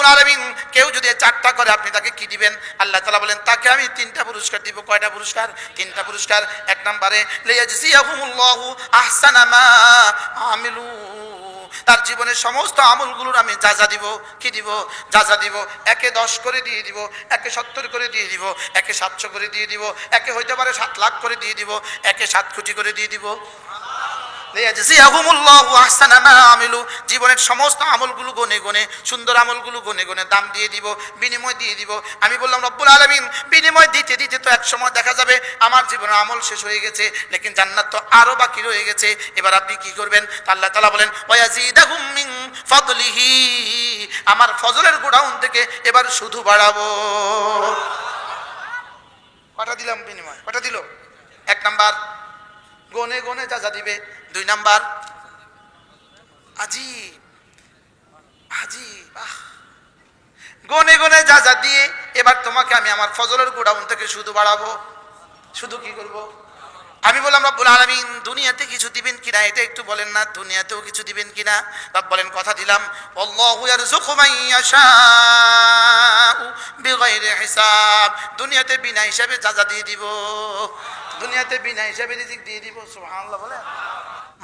রব্বুল আলামিন কেউ যদি 4টা করে আপনি তাকে কি দিবেন? আল্লাহ তাআলা বলেন তাকে আমি 3টা পুরস্কার দিব। কয়টা পুরস্কার? 3টা পুরস্কার। 1 নম্বরে লিয়াজজিয়াহুমুল্লাহু আহসানা মা আমিলু, তার জীবনের সমস্ত আমলগুলোর আমি যাজা দিব। কি দিব? যাজা দিব। একে 10 করে দিয়ে দিব, একে 70 করে দিয়ে দিব, একে 700 করে দিয়ে দিব, একে হইতে পারে 7 লাখ করে দিয়ে দিব, একে 7 কোটি করে দিয়ে দিব। লিয়াজজিয়াহুমুল্লাহু আহসানা মা আমিলু, জীবনের সমস্ত আমলগুলো গনে গনে, সুন্দর আমলগুলো গনে গনে দাম দিয়ে দিব, বিনিময় দিয়ে দিব। আমি বললাম রব্বুল আলামিন বিনিময় দিতে দিতে তো এক সময় দেখা যাবে আমার জীবনের আমল শেষ হয়ে গেছে, লেকিন জান্নাত তো আরো বাকি রয়ে গেছে। এবার আপনি কি করবেন? আল্লাহ তাআলা বলেন ওয়ায়াজিদাহুম মিন ফাদলিহি, আমার ফজলের গোডাউন থেকে এবার শুধু বাড়াবো। কটা দিলাম বিনিময়? কটা দিল? 1 নাম্বার গনে গনে যা দিবে। 2 নাম্বার গনে গনে যা দিয়ে এবার তোমাকে আমি আমার ফজলের গোডাউন থেকে শুধু বাড়াবো। শুধু কি করব? আমি বললাম রব্বুল আলামিন দুনিয়াতে কিছু দিবেন কিনা এটা একটু বলেন না, দুনিয়াতেও কিছু দিবেন কিনা? রব বলেন কথা দিলাম, আল্লাহু ইয়ারযুকু মান ইয়াশাউ বিগাইরি হিসাব, দুনিয়াতে বিনা হিসাবে যা দিয়ে দিব, দুনিয়াতে বিনা হিসাবে রিজিক দিয়ে দিব। সুবহানাল্লাহ বলেন।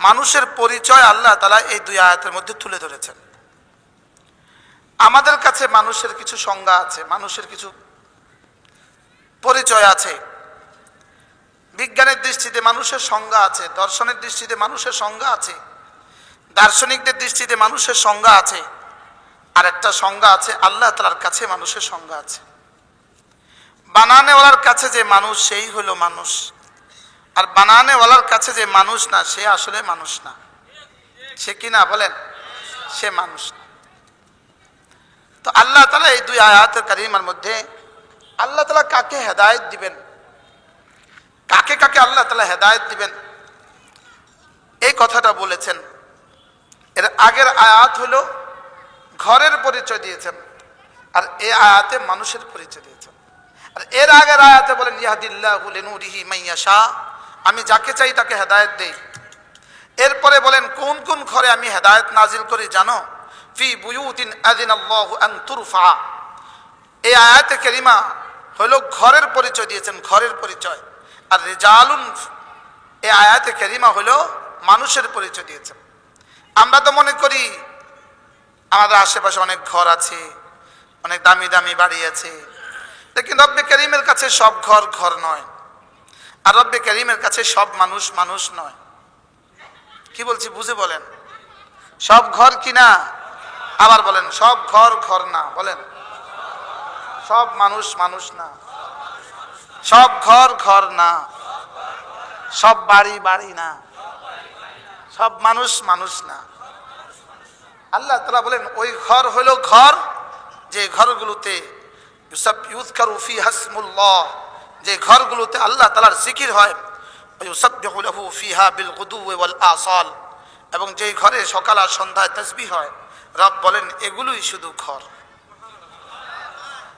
মানুষের পরিচয় আল্লাহ তাআলা এই 2 আয়াতের মধ্যে তুলে ধরেছেন। আমাদের কাছে মানুষের কিছু সংজ্ঞা আছে, মানুষের কিছু পরিচয় আছে। বিজ্ঞানের দৃষ্টিতে মানুষের সংজ্ঞা আছে, দর্শনের দৃষ্টিতে মানুষের সংজ্ঞা আছে, দার্শনিকদের দৃষ্টিতে মানুষের সংজ্ঞা আছে। আর একটা সংজ্ঞা আছে আল্লাহ তাআলার কাছে মানুষের সংজ্ঞা আছে। বানানেওয়ালার কাছে যে মানুষ সেই হলো মানুষ, আর বানানেওয়ালার কাছে যে মানুষ না সে আসলে মানুষ না। সে কি না বলেন? সে মানুষ না। তো আল্লাহ তাআলা এই 2 আয়াতের কারিমার মধ্যে আল্লাহ তাআলা কাকে হেদায়েত দিবেন, কাকে কাকে আল্লাহ তাআলা হেদায়েত দিবেন এই কথাটা বলেছেন। এর আগের আয়াত হলো ঘরের পরিচয় দিয়েছেন, আর এই আয়াতে মানুষের পরিচয় দিয়েছেন। আর এর আগের আয়াতে বলেন ইয়াহদিল্লাহু লিনূরিহি মান ইয়াশা, আমি যাকে চাই তাকে হেদায়েত দেই। এরপরে বলেন কোন কোন ঘরে আমি হেদায়েত নাজিল করি জানো? ফি বুয়ুতিন আযিনাল্লাহু আন তুরফা, এই আয়াতে কারিমা হলো ঘরের পরিচয় দিয়েছেন, ঘরের পরিচয়। আর রিজালুন, এই আয়াতে কারিমা হলো মানুষের পরিচয় দিয়েছেন। আমরা তো মনে করি আমাদের আশেপাশে অনেক ঘর আছে, অনেক দামি দামি বাড়ি আছে, লেকিন রব্বে কারীমের কাছে সব ঘর ঘর নয়, আর রব্বে কারীমের কাছে সব মানুষ মানুষ নয়। কি বলছি বুঝে বলেন? সব ঘর কিনা? আবার বলেন সব ঘর ঘর না। বলেন সব মানুষ মানুষ না, সব ঘর ঘর না, সব বাড়ি বাড়ি না, সব মানুষ মানুষ না। আল্লাহ তাআলা বলেন ওই ঘর হলো ঘর যে ঘরগুলোতে ইউযকারু ফিহা ইসমুল্লাহ, যে ঘরগুলোতে আল্লাহ তাআলার জিকির হয়, ইউসাব্বিহু লাহু ফিহা বিল গুদুওয়ি ওয়াল আসাল, এবং যেই ঘরে সকাল আর সন্ধ্যায় তাসবিহ হয়, রব বলেন এগুলোই শুধু ঘর।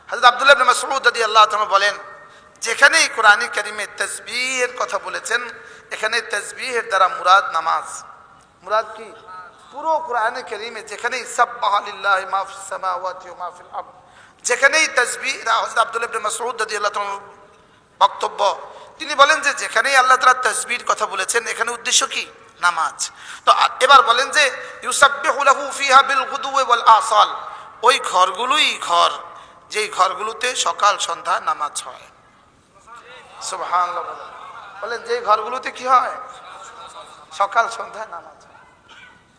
হযরত আব্দুল্লাহ ইবনে মাসউদ রাদিয়াল্লাহু তাআলা বলেন যেখানেই কোরআনে কারীমে তাসবিহের কথা বলেছেন, এখানে তাসবিহের দ্বারা মুরাদ নামাজ। মুরাদ কি? পুরো কোরআনে কারীমে যেখানেই সাব্বাহা লিল্লাহি মা ফিস সামাওয়াতি ওয়া মা ফিল আরদ, যেখানেই তাসবিহ, হযরত আব্দুল্লাহ ইবনে মাসউদ রাদিয়াল্লাহু তাআলার বক্তব্য, তিনি বলেন যে যেখানেই আল্লাহ তাআলা তাসবিহর কথা বলেছেন এখানে উদ্দেশ্য কি? নামাজ। তো এবার বলেন যে ইউসাব্বিহু লাহু ফিহা বিল গুদুওয়ি ওয়াল আসাল, ওই ঘরগুলোই ঘর যেই ঘরগুলোতে সকাল সন্ধ্যা নামাজ হয়। সুবহানাল্লাহ বলেন যেই ঘরগুলোতে কি হয়? সকাল সন্ধ্যা নামাজ হয়।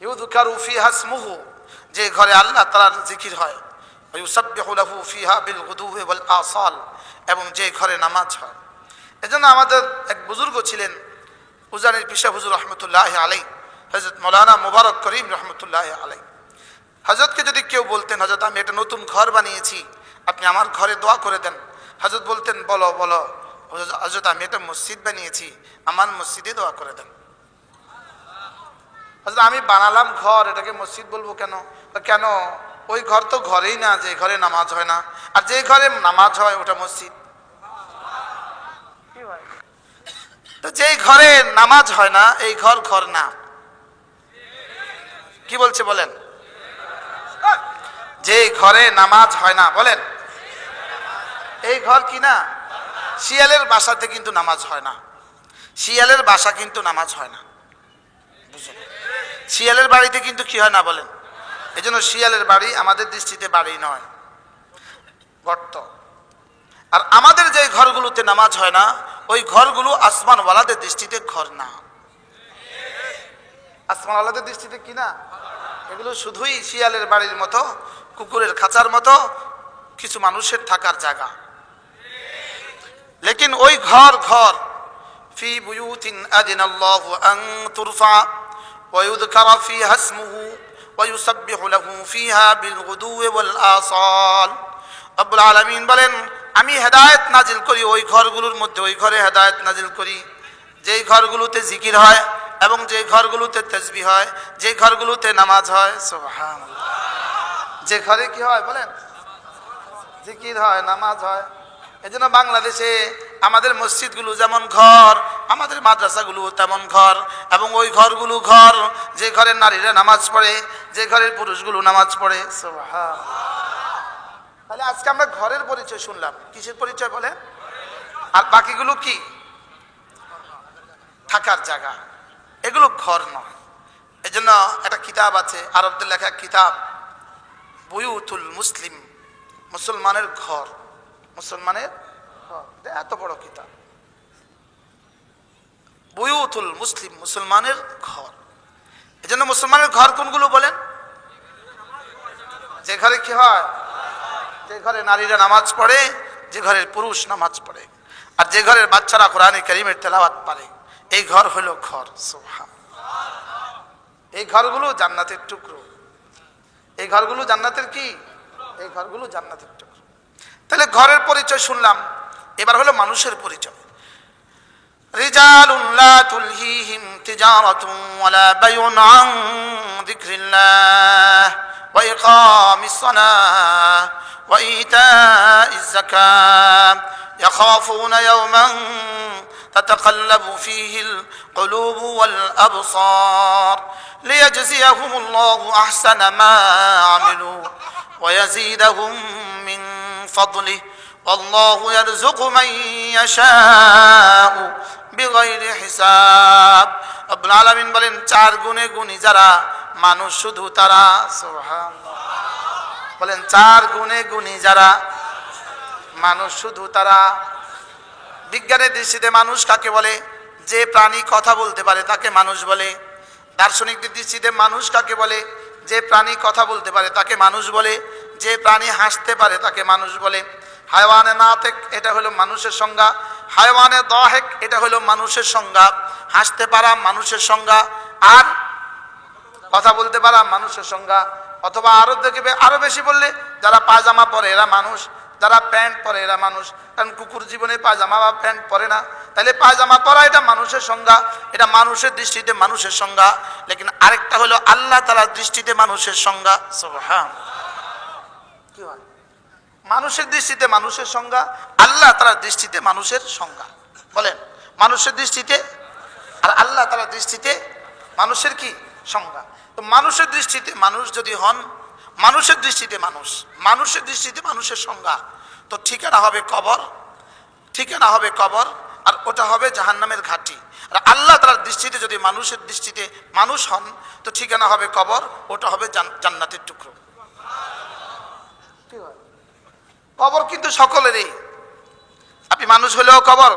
ইউযকারু ফিহা ইসমুহু, যে ঘরে আল্লাহ তাআলার জিকির হয়, ইউসাব্বিহু লাহু ফিহা বিল গুদুওয়ি ওয়াল আসাল, এবং যে ঘরে নামাজ হয়। এজন্য আমাদের এক বুজুর্গ ছিলেন উজানির পিসা হুজুর রহমতুল্লাহ আলাইহি, হযরত মাওলানা মুবারক করিম রহমতুল্লাহ আলাইহি। হযরতকে যদি কেউ বলতেন হযরত আমি একটা নতুন ঘর বানিয়েছি, আপনি আমার ঘরে দোয়া করে দেন, হযরত বলতেন বলো বলো। হযরত আমি একটা মসজিদ বানিয়েছি, আমার মসজিদে দোয়া করে দেন। হযরত আমি বানালাম ঘর, এটাকে মসজিদ বলবো কেন? কেন? ওই ঘর তো ঘরেই না যে ঘরে নামাজ হয় না, আর যে ঘরে নামাজ হয় ওটা মসজিদ। তো যেই ঘরে নামাজ হয় না এই ঘর ঘর না। কি বলছে বলেন? যে ঘরে নামাজ হয় না, বলেন। এই ঘর কি না? শিয়ালের বাসাতে কিন্তু নামাজ হয় না। শিয়ালের বাসা কিন্তু নামাজ হয় না, বুঝলেন? শিয়ালের বাড়িতে কিন্তু কি হয় না, বলেন। এই জন্য শিয়ালের বাড়ি আমাদের দৃষ্টিতে বাড়ি নয়, গর্ত। আর আমাদের যে ঘরগুলোতে নামাজ হয় না, ওই ঘরগুলো আসমানওয়ালাদের দৃষ্টিতে ঘর না। আসমানওয়ালাদের দৃষ্টিতে কি না? এগুলো শুধুই শিয়ালের বাড়ির মতো, কুকুরের খাঁচার মতো, কিছু মানুষের থাকার জায়গা। লেকিন ওই ঘর ঘর ফি বুয়ুতিন আযিনাল্লাহু আন তুরফা ওয়া ইউযকারা ফিহা ইসমুহু ওয়া ইউসাব্বিহু লাহু ফিহা বিল গুদুওয়ি ওয়াল আসাল। রব্বুল আলামিন বলেন, আমি হেদায়েত নাজিল করি ওই ঘরগুলোর মধ্যে, ওই ঘরে হেদায়েত নাজিল করি যেই ঘরগুলোতে জিকির হয় এবং যে ঘরগুলোতে তাসবিহ হয়, যে ঘরগুলোতে নামাজ হয়। সুবহানাল্লাহ। যে ঘরে কি হয়, বলেন, জিকির হয়, নামাজ হয়। এজন্য বাংলাদেশে আমাদের মসজিদগুলো যেমন ঘর, আমাদের মাদ্রাসাগুলো তেমন ঘর, এবং ওই ঘরগুলো ঘর যে ঘরের নারীরা নামাজ পড়ে, যে ঘরের পুরুষগুলো নামাজ পড়ে। সুবহানাল্লাহ। তাহলে আজকে আমরা ঘরের পরিচয় শুনলাম, কিসের পরিচয় বলেন? আর বাকিগুলো কি? থাকার জায়গা। এগুলো ঘর নয়। এজন্য একটা কিতাব আছে, আরবদের লেখা কিতাব, বুয়ুতুল মুসলিম, মুসলমানের ঘর। মুসলমানের ঘর, এত বড় কিতাব, বুয়ুতুল মুসলিম, মুসলমানের ঘর। এজন্য মুসলমানের ঘর কোনগুলো বলেন? যে ঘরে কি হয়? যে ঘরে নারীরা নামাজ পড়ে, যে ঘরের পুরুষ নামাজ পড়ে, আর যে ঘরের বাচ্চারা কোরআনে কারীমের তেলাওয়াত পারে, এই ঘর হলো ঘর। সুবহানাল্লাহ। এই ঘরগুলো জান্নাতের টুকরো। এই ঘরগুলো জান্নাতের কি? এই ঘরগুলো জান্নাতের টুকরো। তাহলে ঘরের পরিচয় শুনলাম, এবার হলো মানুষের পরিচয়। রিজালুন লা তুলহিহিম তিজারাতুন ওয়ালা বাইউন আন যিকরিল্লাহ ওয়া ইকামিস সালাহ ওয়া ইতাইজ যাকাত ইয়াখাফুনা ইয়াওমান তাতাকাল্লাবু ফীহিল কুলুবু ওয়াল আবসার লিয়াজজিয়াহুমুল্লাহু আহসানা মা আমিলু ওয়া ইয়াজিদাহুম মিন ফাদলিহি আল্লাহু ইয়ারযুকু মান ইয়াশাউ বিগাইরি হিসাব। রব্বুল আলামিন বলেন, চার গুণে গুণী যারা মানুষ শুধু তারা। সুবহানাল্লাহ। বলেন, চার গুণে গুণী যারা মানুষ শুধু তারা। বিজ্ঞানের দৃষ্টিতে মানুষ কাকে বলে? যে প্রাণী কথা বলতে পারে তাকে মানুষ বলে। দার্শনিকদের দৃষ্টিতে মানুষ কাকে বলে? যে প্রাণী কথা বলতে পারে তাকে মানুষ বলে। যে প্রাণী হাসতে পারে তাকে মানুষ বলে। হায়ওয়ানে নাতিক, এটা হলো মানুষের সংজ্ঞা। হায়ওয়ানে দাহিক, এটা হলো মানুষের সংজ্ঞা। হাসতে পারা মানুষের সংজ্ঞা, আর কথা বলতে পারা মানুষের সংজ্ঞা। অথবা আরো দেখবে, আরো বেশি বললে, যারা পায়জামা পরে এরা মানুষ, যারা প্যান্ট পরে এরা মানুষ। কারণ কুকুর জীবনে পায়জামা বা প্যান্ট পরে না, তাহলে পায়জামা পরা এটা মানুষের সংজ্ঞা, এটা মানুষের দৃষ্টিতে মানুষের সংজ্ঞা। লেকিন আরেকটা হলো আল্লাহ তাআলার দৃষ্টিতে মানুষের সংজ্ঞা। সুবহানাল্লাহ। কি হয়? মানুষের দৃষ্টিতে মানুষের সংজ্ঞা, আল্লাহ তাআলার দৃষ্টিতে মানুষের সংজ্ঞা। বলেন, মানুষের দৃষ্টিতে আর আল্লাহ তাআলার দৃষ্টিতে মানুষের কি সংজ্ঞা? তো মানুষের দৃষ্টিতে মানুষ যদি হন, মানুষের দৃষ্টিতে মানুষ, মানুষের দৃষ্টিতে মানুষের সংজ্ঞা, তো ঠিকানা হবে কবর। ঠিকানা হবে কবর, আর ওটা হবে জাহান্নামের ঘাঁটি। আর আল্লাহ তাআলার দৃষ্টিতে যদি মানুষের দৃষ্টিতে মানুষ হন, তো ঠিকানা হবে কবর, ওটা হবে জান্নাতের টুকরো। কবর কিন্তু সকলেরই। আপনি মানুষ হলেও কবর,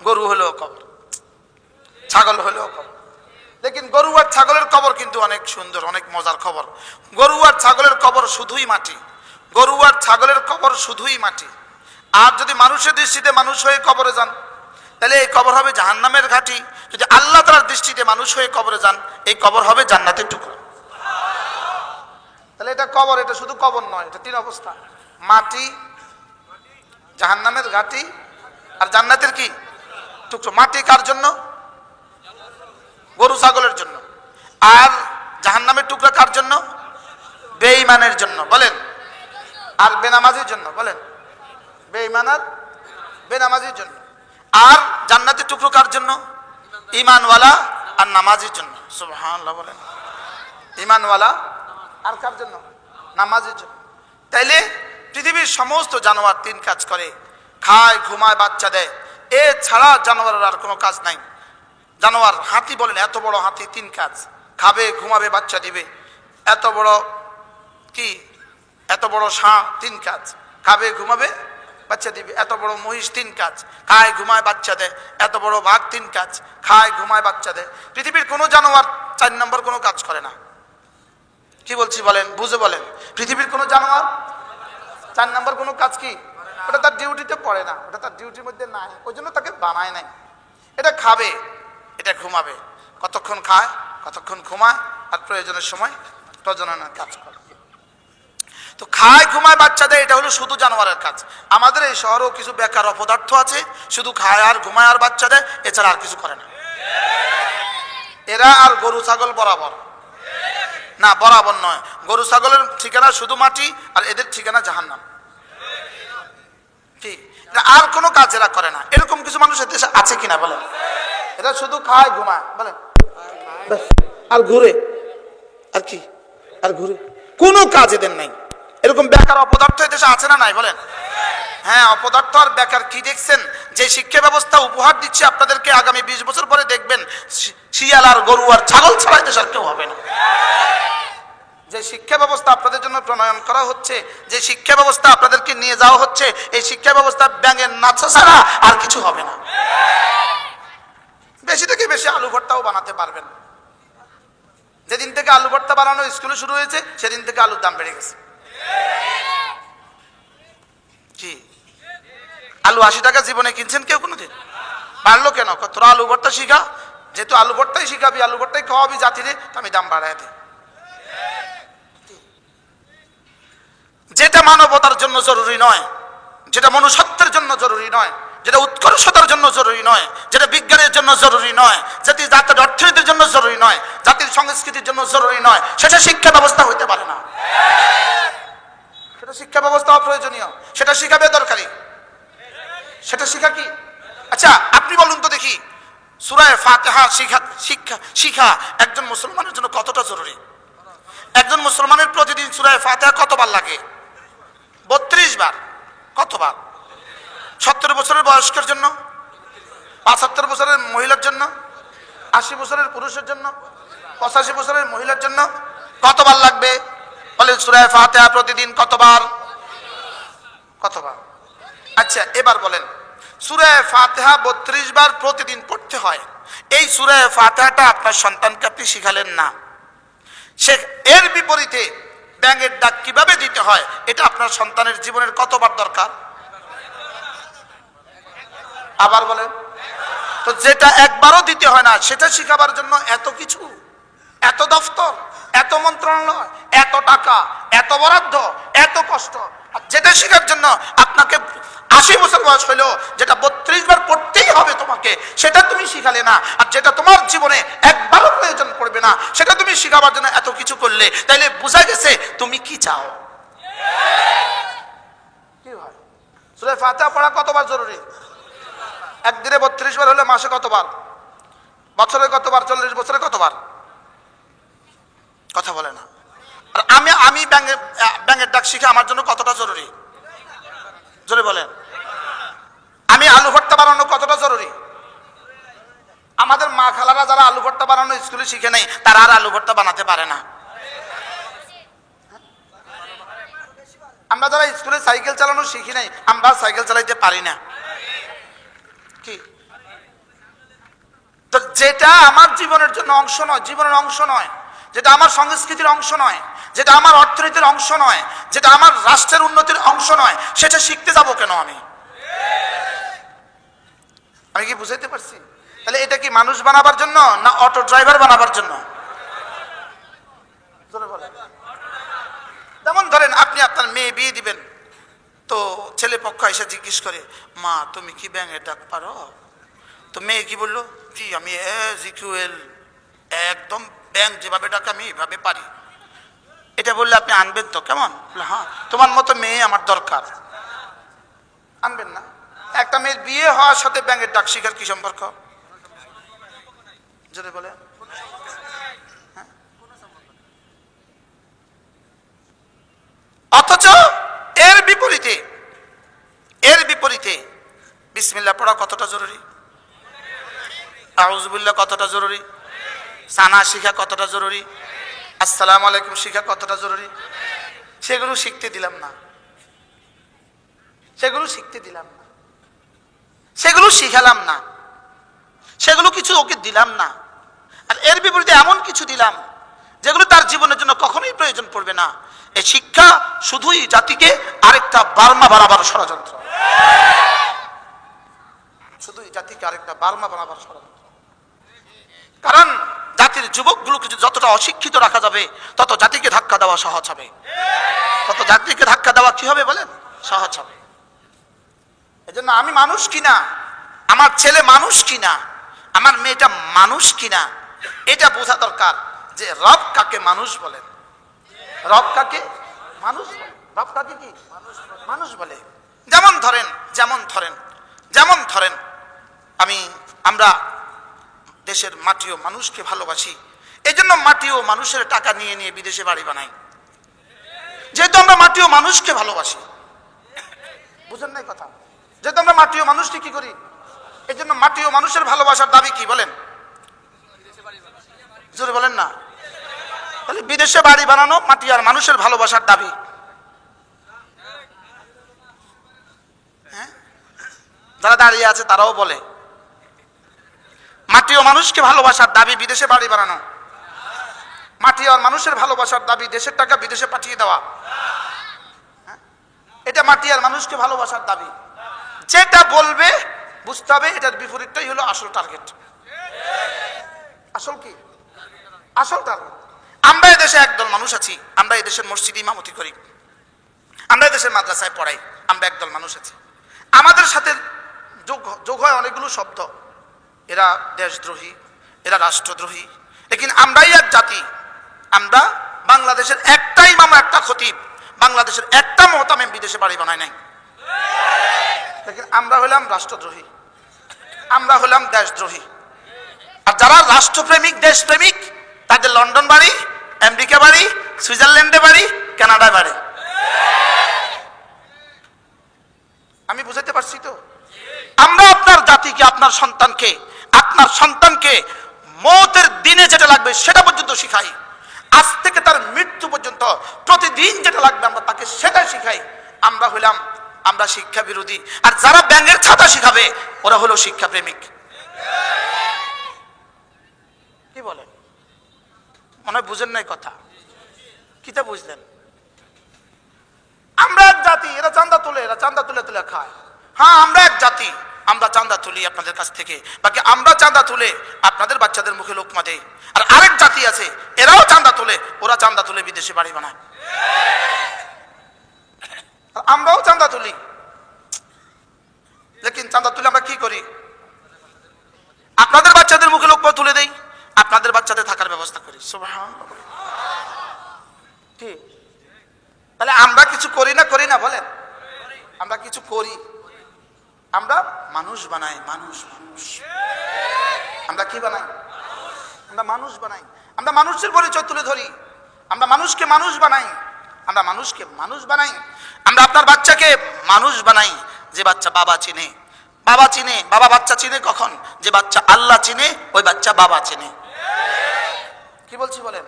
গরু হলেও কবর, ছাগল হলেও কবর। লেকিন গরু আর ছাগলের কবর কিন্তু অনেক সুন্দর, অনেক মজার খবর। গরু আর ছাগলের কবর শুধুই মাটি। গরু আর ছাগলের কবর শুধুই মাটি। আর যদি মানুষের দৃষ্টিতে মানুষ হয়ে কবরে যান, তাহলে এই কবর হবে জাহান্নামের ঘাঁটি। যদি আল্লাহ তাআলার দৃষ্টিতে মানুষ হয়ে কবরে যান, এই কবর হবে জান্নাতের টুকরো। তাহলে এটা কবর, এটা শুধু কবর নয়, এটা তিন অবস্থা: মাটি, জাহান্নামের ঘাঁটি, আর জান্নাতের কি টুকরো। মাটি কার জন্য? গরু ছাগলের জন্য। আর জাহান্নামের টুকরা কার জন্য? বেঈমানের জন্য। বলেন, আর বেনামাজির জন্য। বলেন, বেঈমান আর বেনামাজির জন্য। আর জান্নাতের টুকরো কার জন্য? ঈমানওয়ালা আর নামাজির জন্য। সুবহানাল্লাহ। বলেন, ঈমানওয়ালা আর কার জন্য? নামাজির জন্য। তাইলে পৃথিবীর সমস্ত জানোয়ার 3 কাজ করে, খায়, ঘুমায়, বাচ্চা দেয়। এ ছাড়া জানোয়ারের আর কোনো কাজ নাই। জানোয়ার হাতি বলেন, এত বড় হাতি 3 কাজ, খাবে, ঘুমাবে, বাচ্চা দিবে। এত বড় কি, এত বড় ষাঁড় 3 কাজ, খাবে, ঘুমাবে, বাচ্চা দিবে। এত বড় মহিষ 3 কাজ, খায়, ঘুমায়, বাচ্চা দেয়। এত বড় বাঘ 3 কাজ, খায়, ঘুমায়, বাচ্চা দেয়। পৃথিবীর কোনো জানোয়ার 4 নম্বর কোনো কাজ করে না। কি বলছি বলেন, বুঝে বলেন। পৃথিবীর কোনো জানোয়ার 4 নম্বর কোনো কাজ কি, ওটা তার ডিউটিতে পড়ে না, ওটা তার ডিউটির মধ্যে নাই, ওই জন্য তাকে বানায় নাই। এটা খাবে, এটা ঘুমাবে, কতক্ষণ খায়, কতক্ষণ ঘুমায়, আর প্রয়োজনের সময় প্রজননের কাজ করে। তো খায়, ঘুমায়, বাচ্চা দেয়, এটা হলো শুধু জানোয়ারের কাজ। আমাদের এই শহরেও কিছু বেকার অপদার্থ আছে, শুধু খায় আর ঘুমায় আর বাচ্চা দেয়, এছাড়া আর কিছু করে না। এরা আর গরু ছাগল বরাবর না, বরাবর নয়। গরু ছাগলের ঠিকানা শুধু মাটি, আর এদের ঠিকানা জাহান্নাম। কি, আর কোনো কাজ এরা করে না। এরকম কিছু মানুষের দেশে আছে কিনা বলেন? এরা শুধু খায়, ঘুমায়, বলেন, আর ঘুরে, আর কি, আর ঘুরে, কোনো কাজ এদের নাই। এরকম বেকার অপদার্থ দেশে আছে না নাই বলেন? হ্যাঁ, অপদার্থ আর বেকার কি দেখছেন? যে শিক্ষা ব্যবস্থা উপহার দিচ্ছে আপনাদেরকে, আগামী 20 বছর পরে দেখবেন শিয়াল আর গরু আর ছাগল ছাড়া দেশ আর কেউ হবে না। যে শিক্ষা ব্যবস্থা আপনাদের জন্য প্রণয়ন করা হচ্ছে, যে শিক্ষা ব্যবস্থা আপনাদেরকে নিয়ে যাওয়া হচ্ছে, এই শিক্ষা ব্যবস্থা ব্যাঙের নাচা ছাড়া আর কিছু হবে না। বেশি থেকে বেশি আলু ভর্তাও বানাতে পারবেন। যেদিন থেকে আলু ভর্তা বানানো স্কুলে শুরু হয়েছে, সেদিন থেকে আলুর দাম বেড়ে গেছে। কি, আলু 80 টাকা জীবনে কিনছেন কেউ কোনোদিন? বাড়লো কেন? তোরা আলু ভর্তা শিখা, যেহেতু আলু ভর্তাই শিখাবি, আলু ভর্তাই খাওয়াবি জাতিরে, তো আমি দাম বাড়াই দিই। যেটা মানবতার জন্য জরুরি নয়, যেটা মনুষ্যত্বের জন্য জরুরি নয়, যেটা উৎকর্ষতার জন্য জরুরি নয়, যেটা বিজ্ঞানের জন্য জরুরি নয়, জাতির অর্থনীতির জন্য জরুরি নয়, জাতির সংস্কৃতির জন্য জরুরি নয়, সেটা শিক্ষা ব্যবস্থা হইতে পারে না। সেটা শিক্ষা ব্যবস্থা অপ্রয়োজনীয়, সেটা শিখা বেদরকারি, সেটা শিখা কি? আচ্ছা আপনি বলুন তো দেখি, সূরা ফাতিহা শিখা একজন মুসলমানের জন্য কতটা জরুরি? একজন মুসলমানের প্রতিদিন সূরা ফাতিহা কতবার লাগে? 32 বার। কতবার? 70 বছরের বয়স্কের জন্য, 75 বছরের মহিলার জন্য, 80 বছরের পুরুষের জন্য, 85 বছরের মহিলার জন্য কতবার লাগবে বলেন? সূরা ফাতিহা প্রতিদিন কতবার? কতবার? আচ্ছা এবার বলেন, সূরা ফাতিহা 32 বার প্রতিদিন পড়তে হয়। এই সূরা ফাতিহাটা আপনার সন্তানকে আপনি শিখালেন না, সে এর বিপরীতে ব্যাঙের ডাক কিভাবে দিতে হয় এটা আপনার সন্তানের জীবনের কতবার দরকার? আবার বলেন তো। যেটা একবারও দিতে হয় না, সেটা শিখাবার জন্য এত কিছু, এত দফতর, এত মন্ত্রণালয়, এত টাকা, এত বরাদ্দ, এত কষ্ট। আর যেটা শেখার জন্য আপনাকে 80 বছর বয়স হইলো, যেটা 32 বার পড়তেই হবে তোমাকে, সেটা তুমি শিখালে না। আর যেটা তোমার জীবনে একবারও প্রয়োজন পড়বে না, সেটা তুমি শিখাবার জন্য এত কিছু করলে, তাইলে বোঝা গেছে তুমি কি চাও। কি হয়? সূরা ফাতিহা পড়া কতবার জরুরি? একদিনে 32 বার হলে মাসে কতবার? বছরে কতবার? 40 বছরে কতবার? কথা বলে না। আর আমি ব্যাঙের ডাক শিখে আমার জন্য কতটা জরুরি? জোরে বলেন। আমি আলু ভর্তা বানানো কতটা জরুরি? আমাদের মা খালারা যারা আলু ভর্তা বানানো স্কুলে শিখে নেই, তারা আর আলু ভর্তা বানাতে পারে না। আমরা যারা স্কুলে সাইকেল চালানো শিখি নাই, আমরা সাইকেল চালাইতে পারি না। কি, তো যেটা আমার জীবনের জন্য অংশ নয়, জীবনের অংশ নয়, যেটা আমার সংস্কৃতির অংশ নয়, যেটা আমার অর্থনীতির অংশ নয়, যেটা আমার রাষ্ট্রের উন্নতির অংশ নয়, সেটা শিখতে যাব কেন আমি? আমি কি বুঝাইতে পারছি? তাহলে এটা কি মানুষ বানাবার জন্য না অটো ড্রাইভার বানাবার জন্য? যেমন ধরেন আপনি আপনার মেয়ে বিয়ে দিবেন, তো ছেলে পক্ষ এসে জিজ্ঞেস করে, মা তুমি কি ব্যাঙের ডাক পারো? তো মেয়ে কি বললো, জি আমি এজিকিউএল, একদম ব্যাঙ যেভাবে ডাক আমি এভাবে পারি। এটা বললে আপনি আনবেন তো? কেমন? হ্যাঁ, তোমার মতো মেয়ে আমার দরকার। আনবেন না? একটা মেয়ের বিয়ে হওয়ার সাথে ব্যাঙের ডাক শিখার কি সম্পর্ক? যদি বলে অথচ বিপরীতে বিসমিল্লাহ পড়া কতটা জরুরি, আউযুবিল্লাহ কতটা জরুরি, সানা শিখা কতটা জরুরি, আসসালামু আলাইকুম শিখা কতটা জরুরি, সেগুলো শিখতে দিলাম না, সেগুলো শিখালাম না, সেগুলো কিছু ওকে দিলাম না। আর এর বিপরীতে এমন কিছু দিলাম যেগুলো তার জীবনের জন্য কখনোই প্রয়োজন পড়বে না। এই শিক্ষা শুধুই জাতিকে আরেকটা বার্মা বানাবার ষড়যন্ত্র, শুধুই জাতিকে আরেকটা বার্মা বানাবার ষড়যন্ত্র। কারণ জাতির যুবকগুলোকে যতটা অশিক্ষিত রাখা যাবে তত জাতিকে ধাক্কা দেওয়া সহজ হবে, তত জাতিকে ধাক্কা দেওয়া কি হবে বলেন, সহজ হবে। এজন্য আমি মানুষ কিনা, আমার ছেলে মানুষ কিনা, আমার মেয়েটা মানুষ কিনা, এটা বোঝা দরকার যে রব কাকে মানুষ বলেন, রব কাকে মানুষ বলেন, রব কাকে কি মানুষ বলে। যেমন ধরেন আমরা দেশের মাটি ও মানুষকে ভালোবাসি, এই জন্য মাটি ও মানুষের টাকা নিয়ে নিয়ে বিদেশে বাড়ি বানাই। যেহেতু আমরা মাটি ও মানুষকে ভালোবাসি, বুঝেন নাই কথা, যেহেতু আমরা মাটি ও মানুষকে কি করি, এই জন্য মাটি ও মানুষের ভালোবাসার দাবি কি বলেন, জোরে বলেন না। তাহলে বিদেশে বাড়ি বানানো মাটি আর মানুষের ভালোবাসার দাবি। হ্যাঁ, যারা দাঁড়িয়ে আছে তারাও বলে মাটি ও মানুষকে ভালোবাসার দাবি বিদেশে বাড়ি বানানো, মাটি আর মানুষের ভালোবাসার দাবি দেশের টাকা বিদেশে পাঠিয়ে দেওয়া, এটা মাটি আর মানুষকে ভালোবাসার দাবি। যেটা বলবে বুঝতে হবে এটার বিপরীতটাই হলো আসল টার্গেট। আসল কি, আসল টার্গেট। আমরা এই দেশে একদল মানুষ আছি, আমরা এই দেশের মসজিদে ইমামতি করি, আমরা এই দেশের মাদ্রাসায় পড়াই, আমরা একদল মানুষ আছি। আমাদের সাথে যোগ হয় অনেকগুলো শব্দ, এরা দেশদ্রোহী, এরা রাষ্ট্রদ্রোহী, লেকিন আমরাই এক জাতি। আমরা বাংলাদেশের একটা ইমাম, একটা খতিব, বাংলাদেশের একটা মোহতামিম বিদেশে বাড়ি বানায় নাই, লেকিন আমরা হলাম রাষ্ট্রদ্রোহী, আমরা হলাম দেশদ্রোহী। আর যারা রাষ্ট্রপ্রেমিক, দেশপ্রেমিক, তাদের লন্ডন বাড়ি, আমেরিকা বাড়ি, সুইজারল্যান্ডে বাড়ি, কানাডায় বাড়ি। আমি বুঝাতে পারছি তো? আমরা আপনার জাতিকে, আপনার সন্তানকে মৌতের দিনে যেটা লাগবে সেটা পর্যন্ত শিখাই, আজ থেকে তার মৃত্যু পর্যন্ত প্রতিদিন যেটা লাগবে আমরা তাকে সেটাই শিখাই। আমরা শিক্ষা বিরোধী। আর যারা ব্যাঙের ছাতা শিখাবে ওরা হলো শিক্ষা প্রেমিক। কি বলেন, মনে হয় বুঝেন নাই কথা, কিতা বুঝলেন? আমরা এক জাতি, এরা চাঁদা তুলে খায়। হ্যাঁ, আমরা এক জাতি, আমরা চাঁদা তুলি আপনাদের কাছ থেকে, বাকি আমরা চাঁদা তুলে আপনাদের বাচ্চাদের মুখে লোকমা দেই। আর আরেক জাতি আছে, এরাও চাঁদা তুলে, ওরা চাঁদা তুলে বিদেশে বাড়ি বানায়। আমরাও চাঁদা তুলি, লেকিন চাঁদা তুলে আমরা কি করি? আপনাদের বাচ্চাদের মুখে লোকমা তুলে দেই, আপনাদের বাচ্চাদের থাকার ব্যবস্থা করি। সুবহানাল্লাহ। ঠিক, তাহলে আমরা কিছু করি না বলেন? আমরা কিছু করি, আমরা মানুষ বানাই। আমরা কি বানাই? আমরা মানুষ বানাই। আমরা মানুষের পরিচয় তুলে ধরি, আমরা মানুষকে মানুষ বানাই। আমরা আপনার বাচ্চাকে মানুষ বানাই। যে বাচ্চা বাবা চিনে, বাবা বাচ্চা চিনে কখন? যে বাচ্চা আল্লাহ চিনে, ওই বাচ্চা বাবা চিনে। কি বলছি বলেন?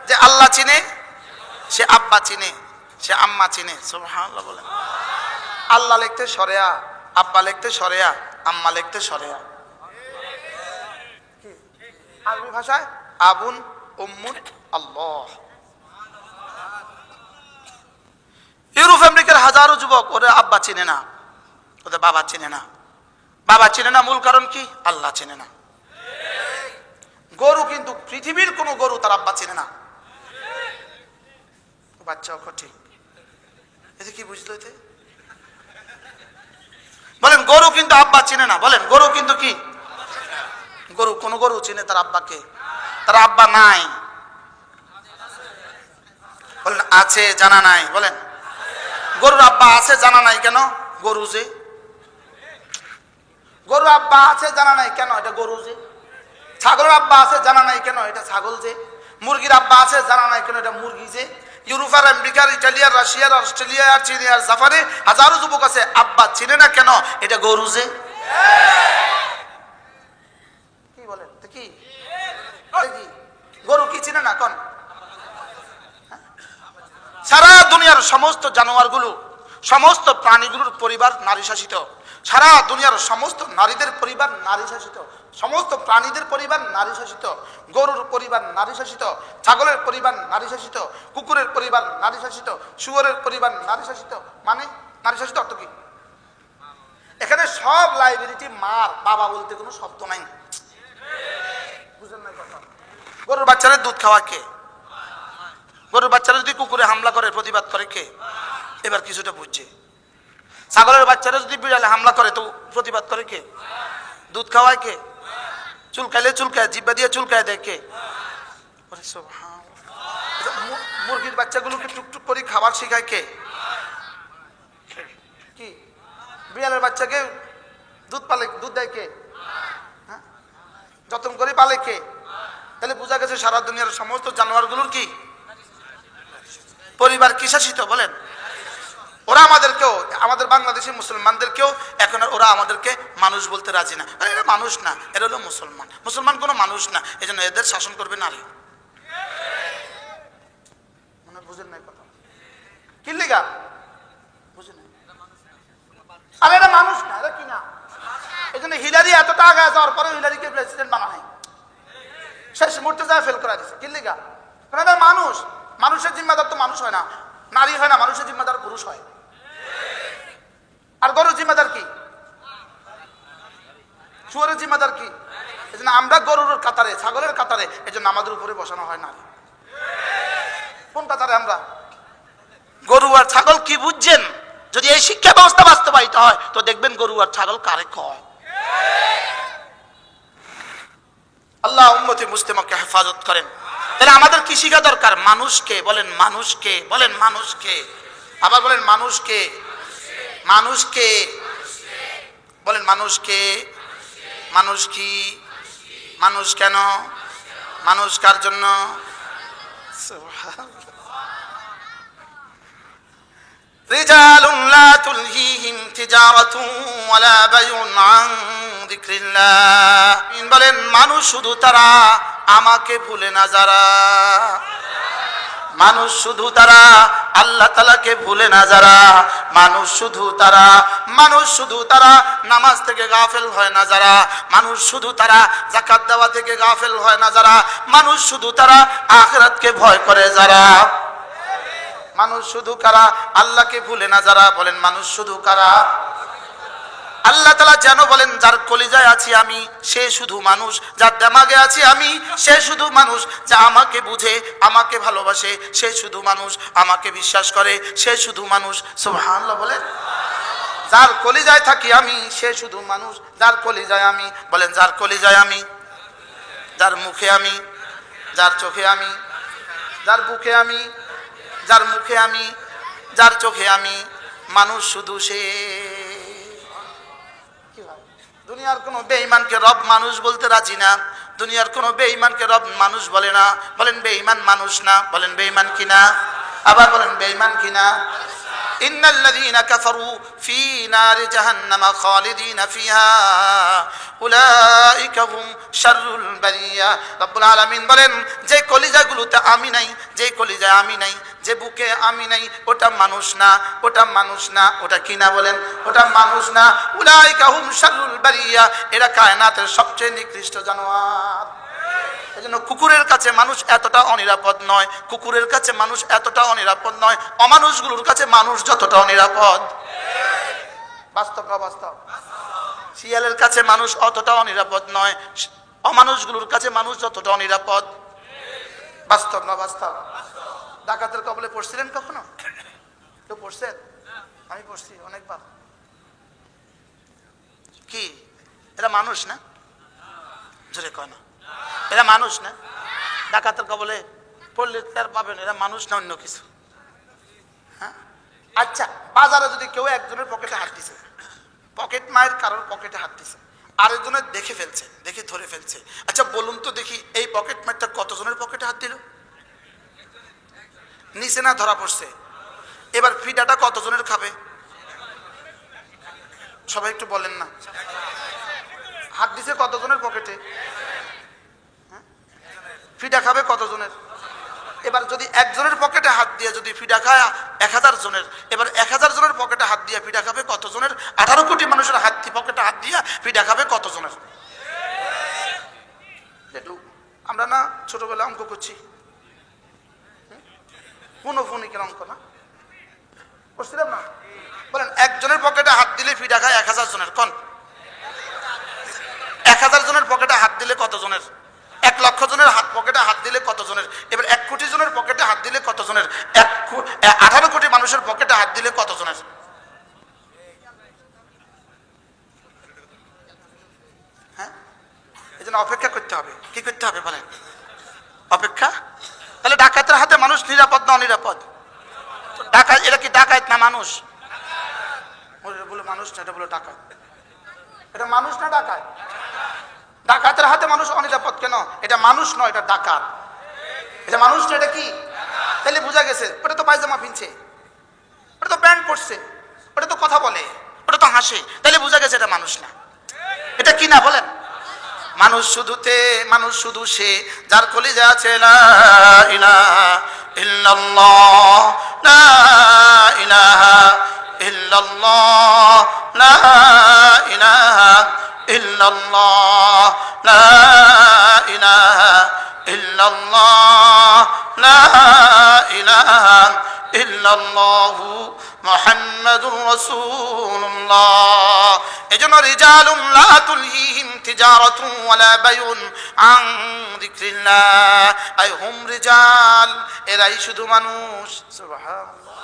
যে আল্লাহ চিনে সে আব্বা চিনে, সে আম্মা চিনে। সুবহানাল্লাহ বলেন। আল্লাহ লিখতে সরেয়া, আব্বা লিখতে সরেয়া, আম্মা লিখতে সরেয়া। আরবি ভাষায় আবুন, উম্মুন, আল্লাহ। ইউরোপ আমেরিকার হাজারো যুবক ওরা আব্বা চিনে না, ওদের বাবা চিনে না। মূল কারণ কি? আল্লাহ চিনে না। গরু, কিন্তু পৃথিবীর কোন গরু তার আব্বা চিনে না। বাচ্চাও ঠিক, এতে কি বুঝলো? এতে বলেন গরু কিন্তু আব্বা চিনে না। বলেন গরু কিন্তু কি? কোন গরু চিনে তার আব্বাকে? তার আব্বা নাই। বলেন আছে, জানা নাই। বলেন গরুর আব্বা আছে, জানা নাই কেন? গরু আব্বা আছে, জানা নাই কেন? এটা গরু যে। ছাগলের আব্বা আছে, জানা নাই কেন? এটা ছাগল যে। মুরগির আব্বা আছে, জানা নাই কেন? এটা মুরগি যে। ইউরোপ আর আমেরিকার, ইটালিয়ার, রাশিয়ার, অস্ট্রেলিয়া আর চীন আর জাপানে হাজারো যুবক আছে, আব্বা চিনে না কেন? এটা গরু যে। কি বলেন কি গরু কি চিনে না কোন? সারা দুনিয়ার সমস্ত জানোয়ারগুলো, সমস্ত প্রাণীগুলোর পরিবার নারী শাসিত। সারা দুনিয়ার সমস্ত নারীদের পরিবার নারী শাসিত, সমস্ত প্রাণীদের পরিবার নারী শাসিত। গরুর পরিবার নারী শাসিত, ছাগলের পরিবার নারী শাসিত, কুকুরের পরিবার নারী শাসিত, শুয়োরের পরিবার নারী শাসিত। মানে নারী শাসিত অর্থ কি? এখানে সব লাইবিলিটি মার, বাবা বলতে কোনো শব্দ নাই। বুঝলেন না কথা? গরুর বাচ্চারা দুধ খাওয়া কে? গরুর বাচ্চারা যদি কুকুরে হামলা করে প্রতিবাদ করে কে? এবার কিছুটা বুঝছে। ছাগলের বাচ্চারা যদি বিড়ালে হামলা করে তো প্রতিবাদ করে কে? দুধ খাওয়ায় কে? চুলকাইলে চুলকায়, জিব্বা দিয়ে চুলকায় দেয় কে? মুরগির বাচ্চাগুলোকে টুকটুক করে খাবার শিখায় কে? কি? বিড়ালের বাচ্চাকে দুধ পালে, দুধ দেয় কে? হ্যাঁ, যত্ন করে পালে কে? তাহলে বোঝা গেছে সারা দুনিয়ার সমস্ত জানোয়ারগুলোর কি পরিবার কি শাসিত? বলেন। ওরা আমাদেরকেও, আমাদের বাংলাদেশি মুসলমানদেরকেও এখন ওরা আমাদেরকে মানুষ বলতে রাজি না। এরা মানুষ না, এরা হলো মুসলমান। মুসলমান কোনো মানুষ না, এই জন্য এদের শাসন করবে নারী। মানে বুঝেন নাই কথা? কি লিগা বুঝেন? আরে এরা মানুষ না, এরা কি না? এই জন্য হিলারি এতটা আগে যাওয়ার পরে হিলারিকে প্রেসিডেন্ট বানায়, শেষ মুহূর্তে যায় ফেল করা দিচ্ছে। কি লিগা? কারণ এরা মানুষ। মানুষের জিম্মাদার তো মানুষ হয় না, নারী হয় না, মানুষের জিম্মাদার পুরুষ হয়। আর গরুর জিম্মাদার কি? শুয়োরের জিম্মাদার কি? এই জন্য আমরা গরুর কাতারে, ছাগলের কাতারে, এই জন্য আমাদের উপরে বসানো হয় নারী। কোন কাতারে আমরা? গরু আর ছাগল কি বুঝছেন? যদি এই শিক্ষা ব্যবস্থা বাস্তবায়িত হয় তো দেখবেন গরু আর ছাগল কারে কয়। আল্লাহ উম্মতে মুসলিমাকে হেফাজত করেন। তাহলে আমাদের কি শিখা দরকার? মানুষকে। বলেন মানুষকে, বলেন মানুষকে, আবার বলেন মানুষকে, মানুষকে, বলেন মানুষকে। মানুষ কি? মানুষ কেন? মানুষ কার জন্য? রিজালুন লা তুলহিহিম তিজারাতুন ওয়ালা বাইউন আন যিকরিল্লাহ। বলেন মানুষ শুধু তারা আমাকে ভুলে না যারা, মানুষ শুধু তারা আল্লাহ তাআলাকে ভুলে না যারা, মানুষ শুধু তারা, মানুষ শুধু তারা নামাজ থেকে গাফেল হয় না যারা, মানুষ শুধু তারা যাকাত দেওয়া থেকে গাফেল হয় না যারা, মানুষ শুধু তারা আখিরাতকে ভয় করে যারা, মানুষ শুধু কারা? আল্লাহকে ভুলে না যারা। বলেন মানুষ শুধু কারা? আল্লাহ তাআলা যেন বলেন যার কলিজায় আছি আমি সে শুধু মানুষ, যার দিমাগে আছি আমি সে শুধু মানুষ, যা আমাকে বুঝে, আমাকে ভালোবাসে সে শুধু মানুষ, আমাকে বিশ্বাস করে সে শুধু মানুষ। সুবহানাল্লাহ বলেন। যার কলিজায় থাকি আমি সে শুধু মানুষ, যার কলিজায় আমি, বলেন যার কলিজায় আমি, যার মুখে আমি, যার চোখে আমি, যার বুকে আমি, যার মুখে আমি, যার চোখে আমি, মানুষ শুধু সে। দুনিয়ার কোন বেঈমানকে রব মানুষ বলতে রাজি না, দুনিয়ার কোন বেঈমানকে রব মানুষ বলে না। বলেন বেঈমান মানুষ না, বলেন বেঈমান কিনা, আবার বলেন বেঈমান কিনা। ইন্নাল্লাযীনা কাফারু ফী নারি জাহান্নামা খালিদিনা ফিহা উলাইকা হুম শাররুল বারিয়া। রব্বুল আলামিন বলেন যে কলিজাগুলোতে আমি নাই, যে কলিজায় আমি নাই, যে বুকে আমি নাই, ওটা মানুষ না, ওটা মানুষ না, ওটা কি না? বলেন ওটা মানুষ না। উলাইকা হুম শাররুল বারিয়া, এরা কায়নাতের সবচেয়ে নিকৃষ্ট জানোয়ার। এজন্য কুকুরের কাছে মানুষ এতটা অনিরাপদ নয়, কুকুরের কাছে মানুষ এতটা অনিরাপদ নয়, অমানুষগুলোর কাছে মানুষ যতটা অনিরাপদ। বাস্তব না বাস্তব? শিয়ালের কাছে মানুষ অতটা অনিরাপদ নয়, অমানুষগুলোর কাছে মানুষ যতটা অনিরাপদ। বাস্তব না বাস্তব? ডাকাতের কবলে পড়ছিলেন কখনো? কেউ পড়ছেন? আমি পড়ছি অনেকবার। কি এরা মানুষ না? জোরে কয় না, এরা মানুষ না? ডাকাতের কবলে পড়লে তার পাবেন এরা মানুষ না অন্য কিছু? হ্যাঁ, আচ্ছা বাজারে যদি কেউ একজনের পকেটে হাত দিছে, পকেট মায়ের কারোর পকেটে হাত দিছে, আরেকজনের দেখে ফেলছে, দেখে ধরে ফেলছে, আচ্ছা বলুন তো দেখি এই পকেট মারটা কতজনের পকেটে হাত দিল? নিচে না ধরা পড়ছে। এবার ফিডাটা কতজনের খাবে? সবাই একটু বলেন না। হাত দিছে কতজনের পকেটে? ফিডা খাবে কতজনের? এবার যদি একজনের পকেটে হাত দিয়ে যদি ফিডা খায় 1000 জনের, এবার 1000 জনের পকেটে হাত দিয়ে ফিডা খাবে কতজনের? 18 কোটি মানুষের পকেটে হাত দিয়ে ফিডা খাবে কতজনের? একটু আমরা না ছোটবেলা অঙ্ক করছি, পুনঃফুনিকের অঙ্ক না করছিলাম না? বলেন একজনের পকেটে হাত দিলে ফিডা খায় 1000 জনের। কোন 1000 জনের পকেটে হাত দিলে কতজনের? 1 লক্ষ জনের পকেটে হাত দিলে কতজনের? এবার 1 কোটি জনের পকেটে হাত দিলে কতজনের? 18 কোটি মানুষের পকেটে হাত দিলে কতজনের? হ্যাঁ, এই জন্য অপেক্ষা করতে হবে। কি করতে হবে বলেন? অপেক্ষা। তাহলে ডাকাতের হাতে মানুষ নিরাপদ না অনিরাপদ? ডাকাত, এটা কি ডাকাত না মানুষ? বলে মানুষ না, এটা বলে ডাকাত। এটা মানুষ না ডাকাত? ডাকাতের হাতে মানুষ অনিরাপদ কেন? এটা মানুষ নয়, এটা ডাকাত। এটা মানুষ না, এটা কি? তাহলে বোঝা গেছে ওটা তো পায়জামা পিনছে, ওটা তো প্যান্ট পরছে, ওটা তো কথা বলে, ওটা তো হাসে, তাহলে বোঝা গেছে এটা মানুষ না। এটা কি না বলেন? মানুষ শুধু সে যার কলিজা আছে লা ইলাহা ইল্লাল্লাহ, লা ইলাহা ইল্লাল্লাহ, লা ইলাহা ইল্লাল্লাহ, লা ইলাহা ইল্লাল্লাহ, লা ইলাহা ইল্লাল্লাহু মুহাম্মাদুর রাসূলুল্লাহ। এজন্য রিজালুন লা তুলহিহিম তিজারাতুন ওয়ালা বাইউন আন যিকরিল্লাহ, আই হুম রিজাল, এরাই শুধু মানুষ। সুবহানাল্লাহ।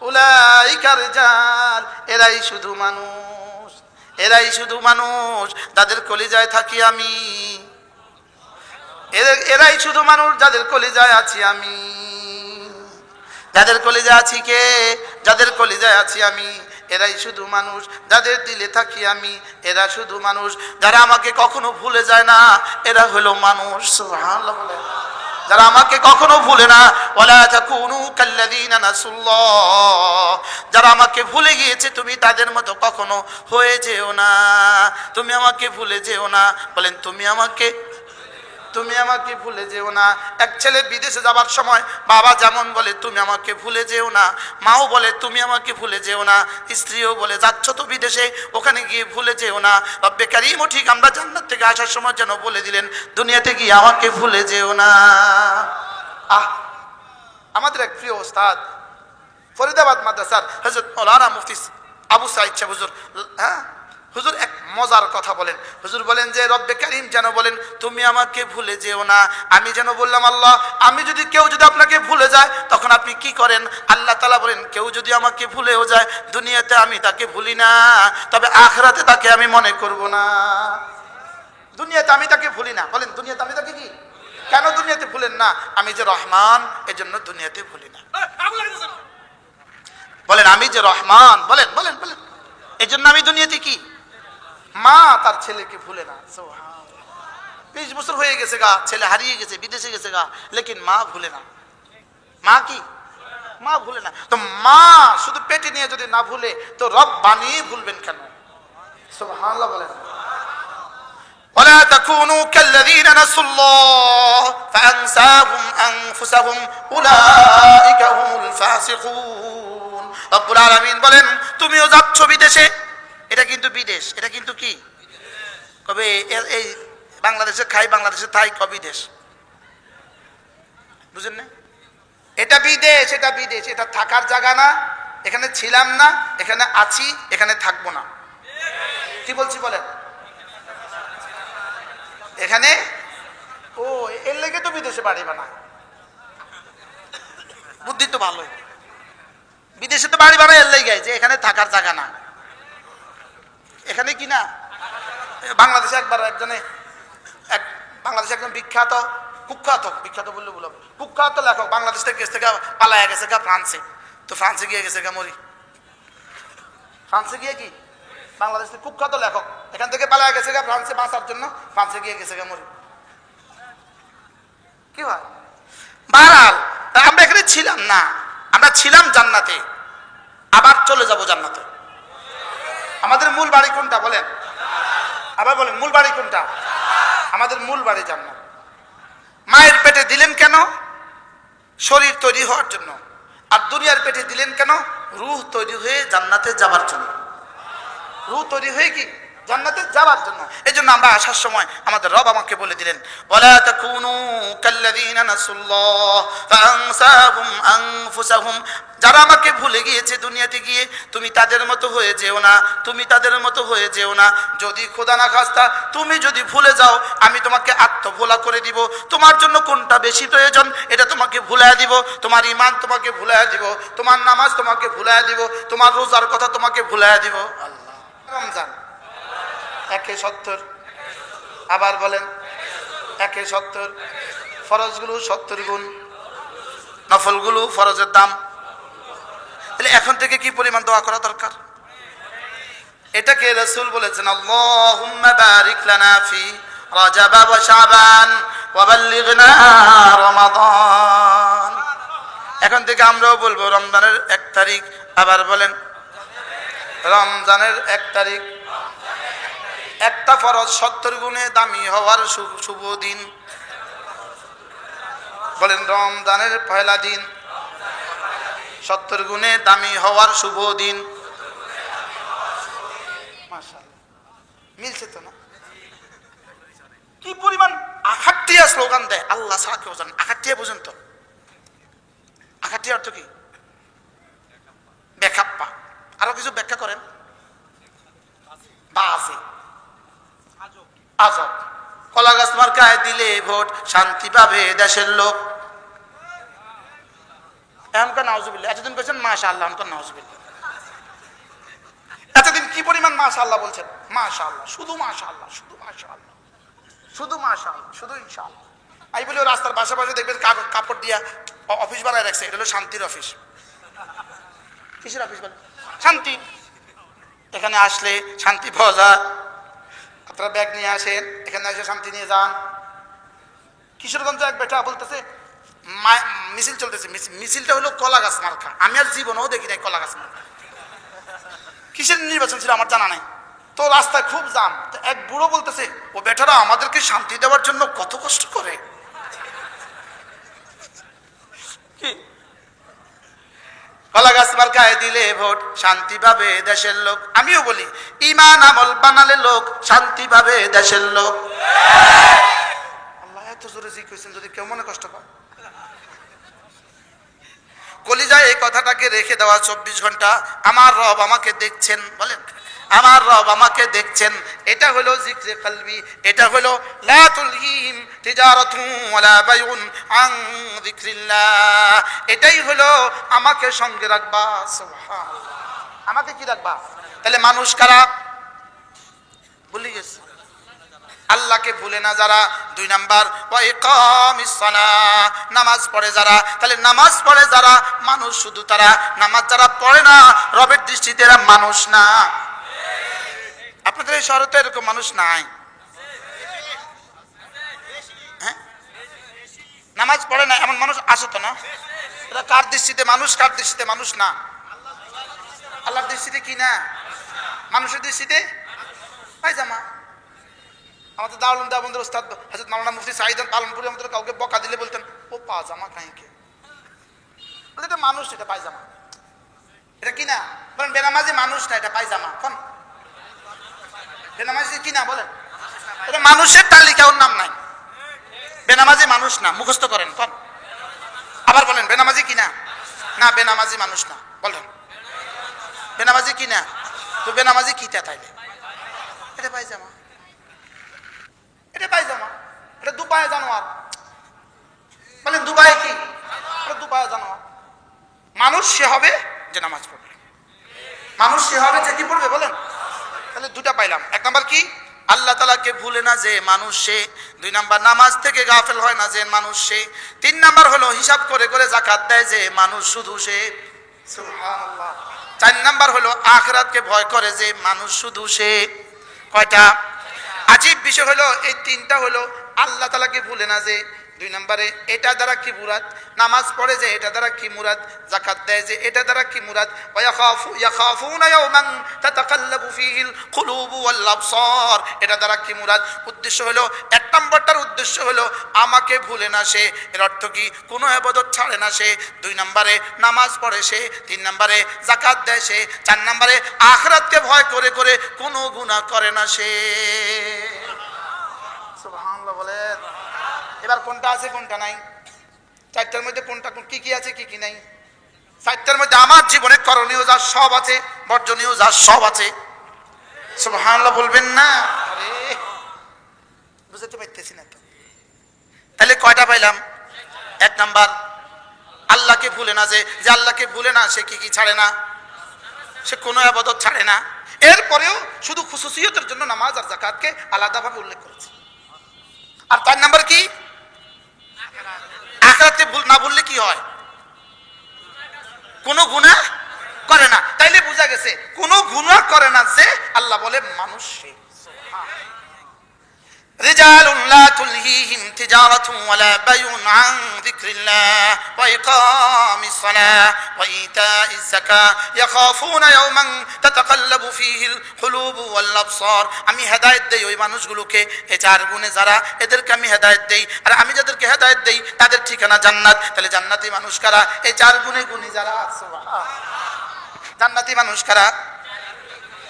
উলাইকা রিজাল, এরাই শুধু মানুষ, এরাই শুধু মানুষ যাদের কলিজায় থাকি আমি, এরাই শুধু মানুষ যাদের কলিজায় আছি আমি। যাদের কলিজায় আছি কে? যাদের কলিজায় আছি আমি, এরাই শুধু মানুষ যাদের দিলে থাকি আমি, এরা শুধু মানুষ যারা আমাকে কখনো ভুলে যায় না, এরা হলো মানুষ। সুবহানাল্লাহ। যারা আমাকে কখনো ভুলে না, ওয়ালা তাকুনু কাল্লাযীনা নাসুল্লাহ, যারা আমাকে ভুলে গিয়েছে তুমি তাদের মতো কখনো হয়ে যেও না, তুমি আমাকে ভুলে যেও না। বলেন তুমি আমাকে ভুলে যেও না। এক ছেলে বিদেশে যাবার সময় বাবা যেমন বলে তুমি আমাকে ভুলে যেও না, মাও বলে তুমি আমাকে ভুলে যেও না, স্ত্রীও বলে যাচ্ছ তো বিদেশে, ওখানে গিয়ে ভুলে যেও না। রব্বে কারীমও ঠিক আমরা জান্নাত থেকে আসার সময় যেন বলে দিলেন দুনিয়াতে গিয়ে আমাকে ভুলে যেও না। আমাদের এক প্রিয় ওস্তাদ ফরিদাবাদ মাদ্রাসার হযরত মাওলানা মুফতি আবু সাঈদ সাহেব হুজুর, হ্যাঁ হুজুর এক মজার কথা বলেন। হুজুর বলেন যে রব্বে কারীম যেন বলেন তুমি আমাকে ভুলে যেও না। আমি যেন বললাম আল্লাহ, আমি যদি কেউ যদি আপনাকে ভুলে যায় তখন আপনি কি করেন? আল্লাহ তাআলা বলেন কেউ যদি আমাকে ভুলেও যায় দুনিয়াতে আমি তাকে ভুলি না, তবে আখিরাতে তাকে আমি মনে করব না। দুনিয়াতে আমি তাকে ভুলি না। বলেন দুনিয়াতে আমি তাকে কি? কেন দুনিয়াতে ভুলেন না? আমি যে রহমান এজন্য দুনিয়াতে ভুলি না। বলেন আমি যে রহমান, বলেন বলেন বলেন, এজন্য আমি দুনিয়াতে কি? মা তার ছেলেকে ভুলে না। 20 বছর হয়ে গেছে গা, ছেলে হারিয়ে গেছে, বিদেশে গেছে গা, লেকিন মা ভুলে না। মা কি? মা ভুলে না। তো মা শুধু পেটে নিয়ে যদি না ভুলে তো রব বানিয়ে ভুলবেন কেন? সুবহানাল্লাহ বলেন। ولا تكونوا كالذين نسوا الله فأنساهم أنفسهم أولئك هم الفاسقون। রব্বুল আলামিন বলেন তুমিও যাচ্ছ বিদেশে, এটা কিন্তু বিদেশ, এটা কিন্তু কি? কবে এই বাংলাদেশে খাই, বাংলাদেশে থাই, কবে বিদেশ? বুঝেন না? এটা বিদেশ, এটা বিদেশ, এটা থাকার জায়গা না। এখানে ছিলাম না, এখানে আছি, এখানে থাকবো না। কি বলছি বলেন? এখানে ও এর লেগে তো বিদেশে বাড়ি বানায়। বুদ্ধি তো ভালোই। বিদেশে তো বাড়ি বানায় এর লেগে যে এখানে থাকার জায়গা না। এখানে কি না? বাংলাদেশে একবার বাংলাদেশে একজন কুখ্যাত বললে বলো, কুখ্যাত লেখক বাংলাদেশ থেকে পালায়া গেছে গা ফ্রান্সে। তো ফ্রান্সে গিয়ে গেছে গা মরি। ফ্রান্সে গিয়ে কি? বাংলাদেশ থেকে কুখ্যাত লেখক এখান থেকে পালায়া গেছে গা ফ্রান্সে বাঁচার জন্য, ফ্রান্সে গিয়ে গেছে গা মরি। কি হয়? বাহারাল তা আমরা এখানে ছিলাম না, আমরা ছিলাম জান্নাতে, আবার চলে যাব জান্নাতে। আমাদের মূল বাড়ি কোনটা বলেন? আবার বলেন, মূল বাড়ি কোনটা? আমাদের মূল বাড়ি জান্নাত। মায়ের পেটে দিলেন কেন? শরীর তৈরি হওয়ার জন্য। আর দুনিয়ার পেটে দিলেন কেন? রূহ তৈরি হয়ে জান্নাতে যাবার জন্য। রূহ তৈরি হয়ে কি? জান্নাতে যাওয়ার জন্য। এই জন্য আমরা আসার সময় আমাদের রব আমাকে বলে দিলেন, ওয়ালা তাকুনু কাল্লাযীনা নাসুল্লাহ ফাআনসাহুম আনফুসাহুম, যারা আমাকে ভুলে গিয়েছে দুনিয়াতে গিয়ে, তুমি তাদের মতো হয়ে যেও না, তুমি তাদের মতো হয়ে যেও না। যদি খোদা না খাস্তা তুমি যদি ভুলে যাও, আমি তোমাকে আত্মভোলা করে দিব। তোমার জন্য কোনটা বেশি প্রয়োজন এটা তোমাকে ভুলাইয়া দিব। তোমার ঈমান তোমাকে ভুলাইয়া দিব, তোমার নামাজ তোমাকে ভুলাইয়া দিব, তোমার রোজার কথা তোমাকে ভুলাইয়া দিব। আল্লাহ। রমজান 170, আবার বলেন 170। ফরজগুলো 70 গুণ, নফলগুলো ফরজের দাম। তাহলে এখন থেকে কি পরিমাণ দোয়া করা দরকার? এটাকে রাসূল বলেছেন, আল্লাহুম্মা বারিক লানা ফি রাজাব ওয়া শাবান ওয়া বাল্লিগনা রমাদান। এখন থেকে আমরাও বলবো রমজানের 1 তারিখ, আবার বলেন রমজানের 1 তারিখ। একটা ফরজ 70 গুণে দামি হওয়ার শুভ দিন, বলেন রমজানের পহেলা দিন, 70 গুণে দামি হওয়ার শুভ দিন। মাশাআল্লাহ, মিলছে তো না? কি পরিমাণ আখাট্টিয়া স্লোগান দেয়, আল্লাহ ছাড়া কেউ জানে। আখাট্টিয়া বুঝেন তো? আখাট্টিয়া অর্থ কি? বেখাপ্পা। আরো কিছু ব্যাখ্যা করেন। বাজে, আজব। কলা গাছ মার্কায় দিলে ভোট, শান্তি পাবে দেশের লোক। এমনকার নাউজুবিল্লাহ। এতদিন বলছেন মাশাআল্লাহ, এমনকার নাউজুবিল্লাহ। এতদিন কি পরিমাণ মাশাআল্লাহ বলছেন? মাশাআল্লাহ, শুধু মাশাআল্লাহ, শুধু মাশাআল্লাহ, শুধু মাশাআল্লাহ, শুধু ইনশাআল্লাহ। আমি বলি রাস্তার পাশাপাশি দেখবেন কাপড় দিয়া অফিস বানায় রাখছে, এটা হলো শান্তির অফিস। কিসের অফিস বলে? শান্তি। এখানে আসলে শান্তি পাওয়া যায়। আপনারা ব্যাগ নিয়ে আসেন, এখানে এসে শান্তি নিয়ে যান। কিশোরগঞ্জ এক বেটা বলতেছে মিছিল চলতেছে, মিছিলটা হলো কলা গাছ মার্কা। আমি আর জীবনেও দেখি নাই কলা গাছ মার্কা। কিসের নির্বাচন ছিল আমার জানা নাই। তো রাস্তায় খুব জাম। তো এক বুড়ো বলতেছে, ও বেটারা আমাদেরকে শান্তি দেওয়ার জন্য কত কষ্ট করে। কি কলা গাছ মার্কায় দিলে ভোট, শান্তি পাবে দেশের লোক। আমিও বলি ঈমান আমল বানালে লোক শান্তি পাবে দেশের লোক। আল্লাহ এত জোরে জি কইছেন, যদি কেউ মনে কষ্ট পায়। কলিজায় এই কথাটাকে রেখে দেওয়া 24 ঘন্টা। আমার রব আমাকে দেখছেন, বলেন আমার রব আমাকে দেখছেন। এটা হলো জিকরে কলবি, এটা হলো লা তুলহিম তিজারাতু ওয়ালা বাইউন আন যিকরিল্লাহ। এটাই হলো আমাকে সঙ্গে রাখবা। সুবহানাল্লাহ, আমাকে কি রাখবা? তাহলে মানুষ কারা? ভুলে গেছে আল্লাহকে, ভুলে না যারা। 2 নাম্বার ওয়া ইকামিস সালাহ, নামাজ পড়ে যারা। তাহলে নামাজ পড়ে যারা মানুষ শুধু তারা, নামাজ যারা পড়ে না রবের দৃষ্টিতে এরা মানুষ না। আপনাদের এই শহরে তো এরকম মানুষ নাই। হ্যাঁ, নামাজ পড়ে না এমন মানুষ আছে তো না? এরা কার দৃষ্টিতে মানুষ, কার দৃষ্টিতে মানুষ না? আল্লাহর দৃষ্টিতে কি না? মানুষের দৃষ্টিতে পায়জামা। আমাদের দারুল দেওবন্দের ওস্তাদ হযরত মাওলানা মুফতি সাঈদ পালনপুরি আমাদের কাউকে বকা দিলে বলতেন, ও পাজামা কাহিকে, বলে এটা মানুষ, এটা পায়জামা। এটা কি না? বলেন বেনামাজি মানুষ না, এটা পায়জামা। কোন বেনামাজি কি না? বলেন এটা মানুষের তালিকা, ওর নাম নাই। বেনামাজি মানুষ না, মুখস্থ করেন। কোন আবার বলেন বেনামাজি কি না? না, বেনামাজি মানুষ না। বলেন বেনামাজি কি না? তো বেনামাজি কিটা তাইলে? এটা পায়জামা, এটা পায়জামা, এটা দুপায়ে জানোয়ার। বলেন দুপায়ে কি? এটা দুপায়ে জানোয়ার। মানুষ সে হবে যে নামাজ পড়বে, মানুষ সে হবে যে কি পড়বে। বলেন তাহলে 2টা পাইলাম। 1 নাম্বার কি? আল্লাহ তাআলাকে ভুলে না যে মানুষ সে। 2 নাম্বার নামাজ থেকে গাফেল হয় না যে মানুষ সে। 3 নাম্বার হলো হিসাব করে করে যাকাত দেয় যে মানুষ শুধু সে। সুবহানাল্লাহ। 4 নাম্বার হলো আখিরাতকে ভয় করে যে মানুষ শুধু সে। কয়টা? আজীব বিষয় হলো এই 3টা হলো আল্লাহ তাআলাকে ভুলে না যে দুই নম্বরে এটা দ্বারা কি মুরাদ, নামাজ পড়ে যে এটা দ্বারা কি মুরাদ, যাকাত দেয় যে এটা দ্বারা কি মুরাদ, ইয়াখাফুনা ইয়াওমান তাতাকাল্লাবু ফীহিল কুলুবু ওয়াল আবসার, এটা দ্বারা কি মুরাদ। উদ্দেশ্য হলো, এক নম্বরটার উদ্দেশ্য হলো আমাকে ভুলে না সে, এর অর্থ কি কোনো ইবাদত ছাড়ে না সে। দুই নম্বরে নামাজ পড়ে সে, তিন নম্বরে যাকাত দেয় সে, চার নম্বরে আখিরাতকে ভয় করে করে কোনো গুনাহ করে না সে। সুবহানাল্লাহ বলেন। এবার কোনটা আছে কোনটা নাই, চারটার মধ্যে কোনটা কি কি আছে কি কি নাই। চারটার মধ্যে আমার জীবনে করণীয় যা সব আছে, বর্জনীয় যা সব আছে। সুবহানাল্লাহ বলবেন না? আরে বুঝতে পারতেছি না তো। তাহলে কয়টা পাইলাম? এক নাম্বার আল্লাহকে ভুলে না, যে আল্লাহকে ভুলে না সে কি কি ছাড়ে না, সে কোনো ইবাদত ছাড়ে না। এরপরেও শুধু খুশুসিয়তের জন্য নামাজ আর যাকাতকে আলাদাভাবে উল্লেখ করেছে। আর চার নাম্বার কি, আখিরাতে ভুল না ভুললে কি হয়, কোনো গুনাহ করে না। তাইলে বোঝা গেছে কোনো গুনাহ করে না যে আল্লাহ বলে মানুষ সে। রিজালুন লা তুলহিহিম তিজারাতুন ওয়ালা বাইউন আন যিকরিল্লাহ ওয়া ইকামিস সালাহ ওয়া ইতাইজ যাকাহ ইয়াখাফুনা ইয়াওমান তাতাকাল্লাবু ফীহিল কুলুবু ওয়াল আবসার। আমি হেদায়েত দেই ওই মানুষগুলোকে, এই চার গুণে যারা, এদেরকে আমি হেদায়েত দেই। আর আমি যাদেরকে হেদায়েত দেই তাদের ঠিকানা জান্নাত। তাহলে জান্নাতি মানুষ কারা? এই চার গুণে গুণী যারা। সুবহানাল্লাহ। জান্নাতি মানুষ কারা?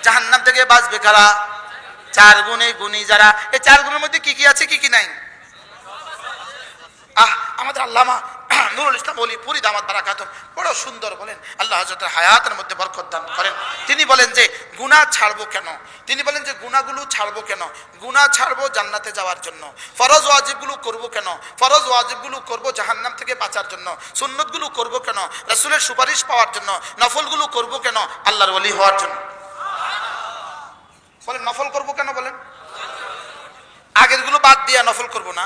জাহান্নাম থেকে বাঁচবে কারা? চার গুণে গুণী যারা। এই চার গুণের মধ্যে কি কি আছে কি কি নাই? আমাদের আল্লামা নুরুল ইসলাম ওলি পুরি দামাত বারাকাতুহু বড় সুন্দর বলেন, আল্লাহ হযরতের হায়াতের মধ্যে বরকত দান করেন। তিনি বলেন যে গুনাহ ছাড়বো কেন, তিনি বলেন যে গুনাহগুলো ছাড়বো কেন, গুনাহ ছাড়বো জান্নাতে যাওয়ার জন্য। ফরজ ওয়াজিবগুলো করব কেন, ফরজ ওয়াজিবগুলো করব জাহান্নাম থেকে বাঁচার জন্য। সুন্নতগুলো করব কেন, রাসূলের সুপারিশ পাওয়ার জন্য। নফলগুলো করব কেন, আল্লাহর ওলি হওয়ার জন্য। বলেন নফল করব কেন? বলেন আগের গুলো বাদ দিয়া নফল করব না,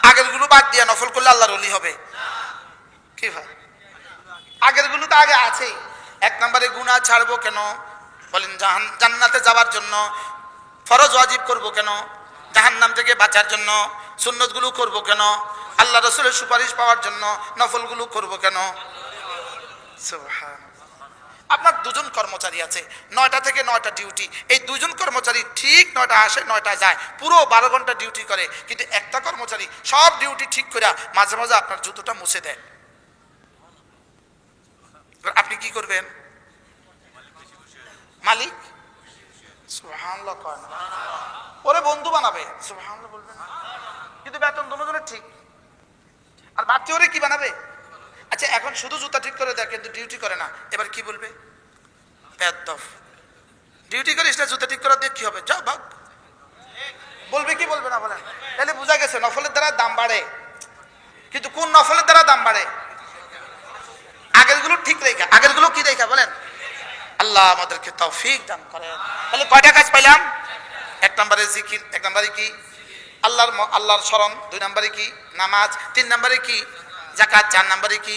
আগের গুলো বাদ দিয়া নফল করলে আল্লাহর ওলি হবে কি ভাই? আগের গুলো তো আগে আছেই। এক নম্বরে গুনাহ ছাড়বো কেন, বলেন জান্নাতে যাওয়ার জন্য। ফরজ ওয়াজিব করব কেন, জাহান্নাম থেকে বাঁচার জন্য। সুন্নতগুলো করব কেন, আল্লাহ রাসূলের সুপারিশ পাওয়ার জন্য। নফলগুলো করব কেন। সুবহানাল্লাহ। আপনার দুজন কর্মচারী আছে, 9টা থেকে 9টা ডিউটি। এই দুজন কর্মচারী ঠিক 9টা আসে 9টায় যায়, পুরো 12 ঘন্টা ডিউটি করে। কিন্তু একটা কর্মচারী সব ডিউটি ঠিক করে মাঝে মাঝে আপনার জুতোটা মুছে দেয়। আপনি কি করবেন? মালিক সুবহানাল্লাহ কয় না, ওরে বন্ধু বানাবে। সুবহানাল্লাহ বলবেন। কিন্তু বেতন দুজনের ঠিক। আর বাড়তি ওরে কি বানাবে? আচ্ছা এখন শুধু জুতা ঠিক করে দেয় কিন্তু ডিউটি করে না, এবার কি বলবে? বেয়াদব। ডিউটি করিস না, জুতা ঠিক করা দিয়ে কি হবে? যা ভাগ। বলবে কি বলবে না? বলেন। তাহলে বোঝা গেছে নফলের দ্বারা দাম বাড়ে। কিন্তু কোন নফলের দ্বারা দাম বাড়ে? আগের গুলো ঠিক রেখা। আগের গুলো কি রেখা? বলেন। আল্লাহ আমাদেরকে তৌফিক দান করেন। তাহলে কয়টা কাজ পাইলাম? এক নম্বরে জিকির, এক নম্বরে কি আল্লাহর স্মরণ, দুই নম্বরে কি নামাজ, তিন নম্বরে কি যাকাত, চার নম্বরে কি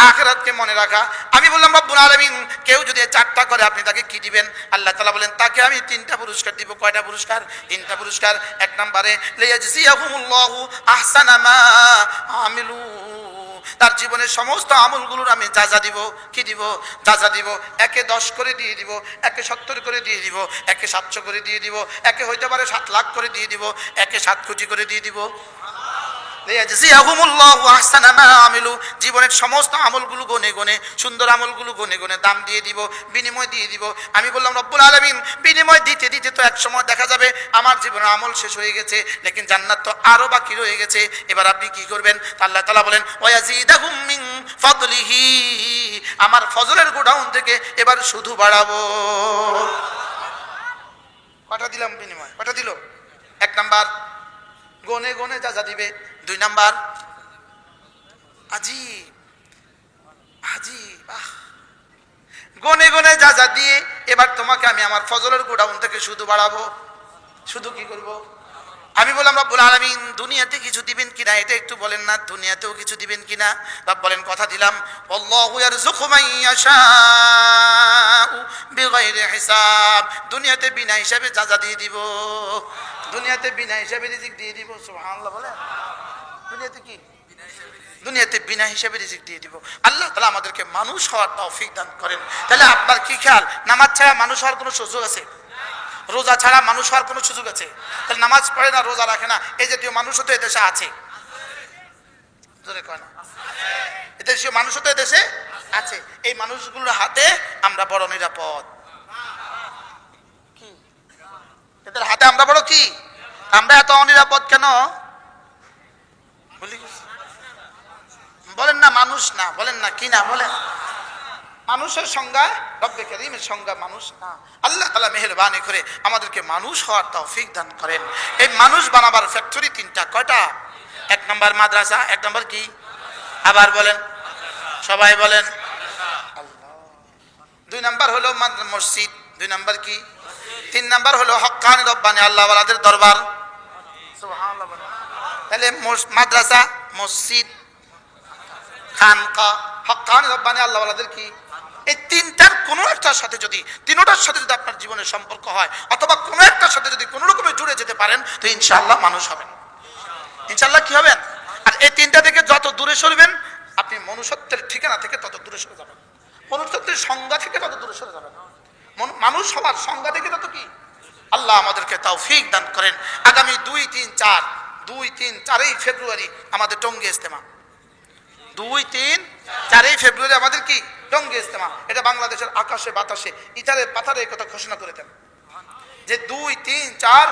আখিরাতকে মনে রাখা। আমি বললাম রব্বুল আলামিন কেউ যদি 4টা করে আপনি তাকে কি দিবেন? আল্লাহ তাআলা বলেন তাকে আমি 3টা পুরস্কার দিব। কয়টা পুরস্কার? 3টা পুরস্কার। এক নম্বরে লিয়াজজিয়াহুমুল্লাহু আহসানা মা আমিলু, তার জীবনের সমস্ত আমলগুলোর আমি যাজা দিব। কি দিব? যাজা দিব। একে 10 করে দিয়ে দিব, একে 70 করে দিয়ে দিব, একে 700 করে দিয়ে দিব, একে হইতে পারে 7 লাখ করে দিয়ে দিব, একে 7 কোটি করে দিয়ে দিব। জীবনের সমস্ত আমলগুলো গনে গনে, সুন্দর আমলগুলো গনে গনে দাম দিয়ে দিব, বিনিময় দিয়ে দিব। আমি বললাম রব্বুল আলামিন বিনিময় দিতে দিতে তো এক সময় দেখা যাবে আমার জীবনের আমল শেষ হয়ে গেছে, লেকিন জান্নাত তো আরো বাকি রয়ে গেছে। এবার আপনি কি করবেন? আল্লাহ তাআলা বলেন ওয়ায়াজিদাহুম মিন ফাদলিহি, আমার ফজলের গোডাউন থেকে এবার শুধু বাড়াবো। কয়টা দিলাম বিনিময়? কয়টা দিল? এক নাম্বার গনে গনে যা যা দিবে। 2 নাম্বার গনে গনে যা যা দিয়ে এবার তোমাকে আমি আমার ফজলের গোডাউন থেকে শুধু বাড়াবো। শুধু কি করব? আমি বললাম রব্বুল আলামিন দুনিয়াতে কিছু দিবেন কিনা এটা একটু বলেন না, দুনিয়াতেও কিছু দিবেন কিনা? রব বলেন কথা দিলাম আল্লাহু ইয়ারযুকু মান ইয়াশাউ বিগাইরি হিসাব, দুনিয়াতে বিনা হিসাবে যা যা দিয়ে দিব, দুনিয়াতে বিনা হিসাবে রিজিক দিয়ে দিব। সুবহানাল্লাহ বলেন। 2 নাম্বার গনে গনে যা যা দিবে এবার তোমাকে আমি আমার ফজলের গোডাউন থেকে শুধু বাড়াবো। শুধু কি করব? আমি বললাম রব্বুল আলামিন দুনিয়াতেও কিছু দিবেন কিনা এটা একটু বলেন না, দুনিয়াতেও কিছু দিবেন কিনা? রব বলেন কথা দিলাম আল্লাহু ইয়ারযুকু মান ইয়াশাউ বিগাইরি হিসাব, দুনিয়াতে বিনা হিসাবে যা যা দিয়ে দিব। দুনিয়াতে কি? দুনিয়াতে বিনা হিসাবে রিজিক দিয়ে দিব। আল্লাহ তাআলা আমাদেরকে মানুষ হওয়ার তৌফিক দান করেন। তাহলে আপনার কি খেয়াল, নামাজ ছাড়া মানুষ হওয়ার কোনো সুযোগ আছে? রোজা ছাড়া মানুষ হওয়ার কোনো সুযোগ আছে? তাহলে নামাজ পড়ে না, রোজা রাখে না, এই জাতীয় মানুষও তো এদেশে আছে। জোরে কয় না? এদেশীয় মানুষও তো এদেশে আছে। এই মানুষগুলোর হাতে আমরা বড় নিরাপদ। কি এদের হাতে আমরা বড় কি? আমরা এত অনিরাপদ কেন? বলেন না মানুষ না, বলেন না কি না, বলেন। মানুষের সংজ্ঞা রব্বে কারীমের সংজ্ঞা মানুষ না। আল্লাহ তাআলা মেহেরবানি করে আমাদেরকে মানুষ হওয়ার তৌফিক দান করেন। এই মানুষ বানাবার ফ্যাক্টরি তিনটা। কয়টা? 1 নম্বর মাদ্রাসা, 1 নম্বর কি? আবার বলেন, সবাই বলেন। আল্লাহ। 2 নম্বর হলো মসজিদ, 2 নম্বর কি? 3 নম্বর হলো হক্কানি রব্বানি আল্লাহ ওয়ালাদের দরবার। সুবহানাল্লাহ। তাহলে মাদ্রাসা, মসজিদ, খানকা, হক্কানি রব্বানি আল্লাহ ওয়ালাদের কি? এই তিনটার কোনো একটার সাথে যদি, তিনটার সাথে যদি আপনার জীবনের সম্পর্ক হয়, অথবা কোনো একটার সাথে যদি কোনো রকমে জুড়ে যেতে পারেন, তো ইনশাআল্লাহ মানুষ হবেন। ইনশাআল্লাহ কি হবেন? আর এই তিনটা থেকে যত দূরে সরবেন, আপনি মনুষ্যত্বের ঠিকানা থেকে তত দূরে সরে যাবেন, মনুষ্যত্বের সংজ্ঞা থেকে তত দূরে সরে যাবেন। মানুষ হওয়ার সংজ্ঞা থেকে তত কি? আল্লাহ আমাদেরকে তৌফিক দান করেন। আগামী 2, 3, 4 ফেব্রুয়ারি আমাদের টঙ্গী ইজতেমা। 2, 3, 4 ফেব্রুয়ারি আমাদের কি? টঙ্গী ইজতেমা। এটা বাংলাদেশের আকাশে বাতাসে ইতারে পাথারে এই কথা ঘোষণা করে দেন যে 2, 3, 4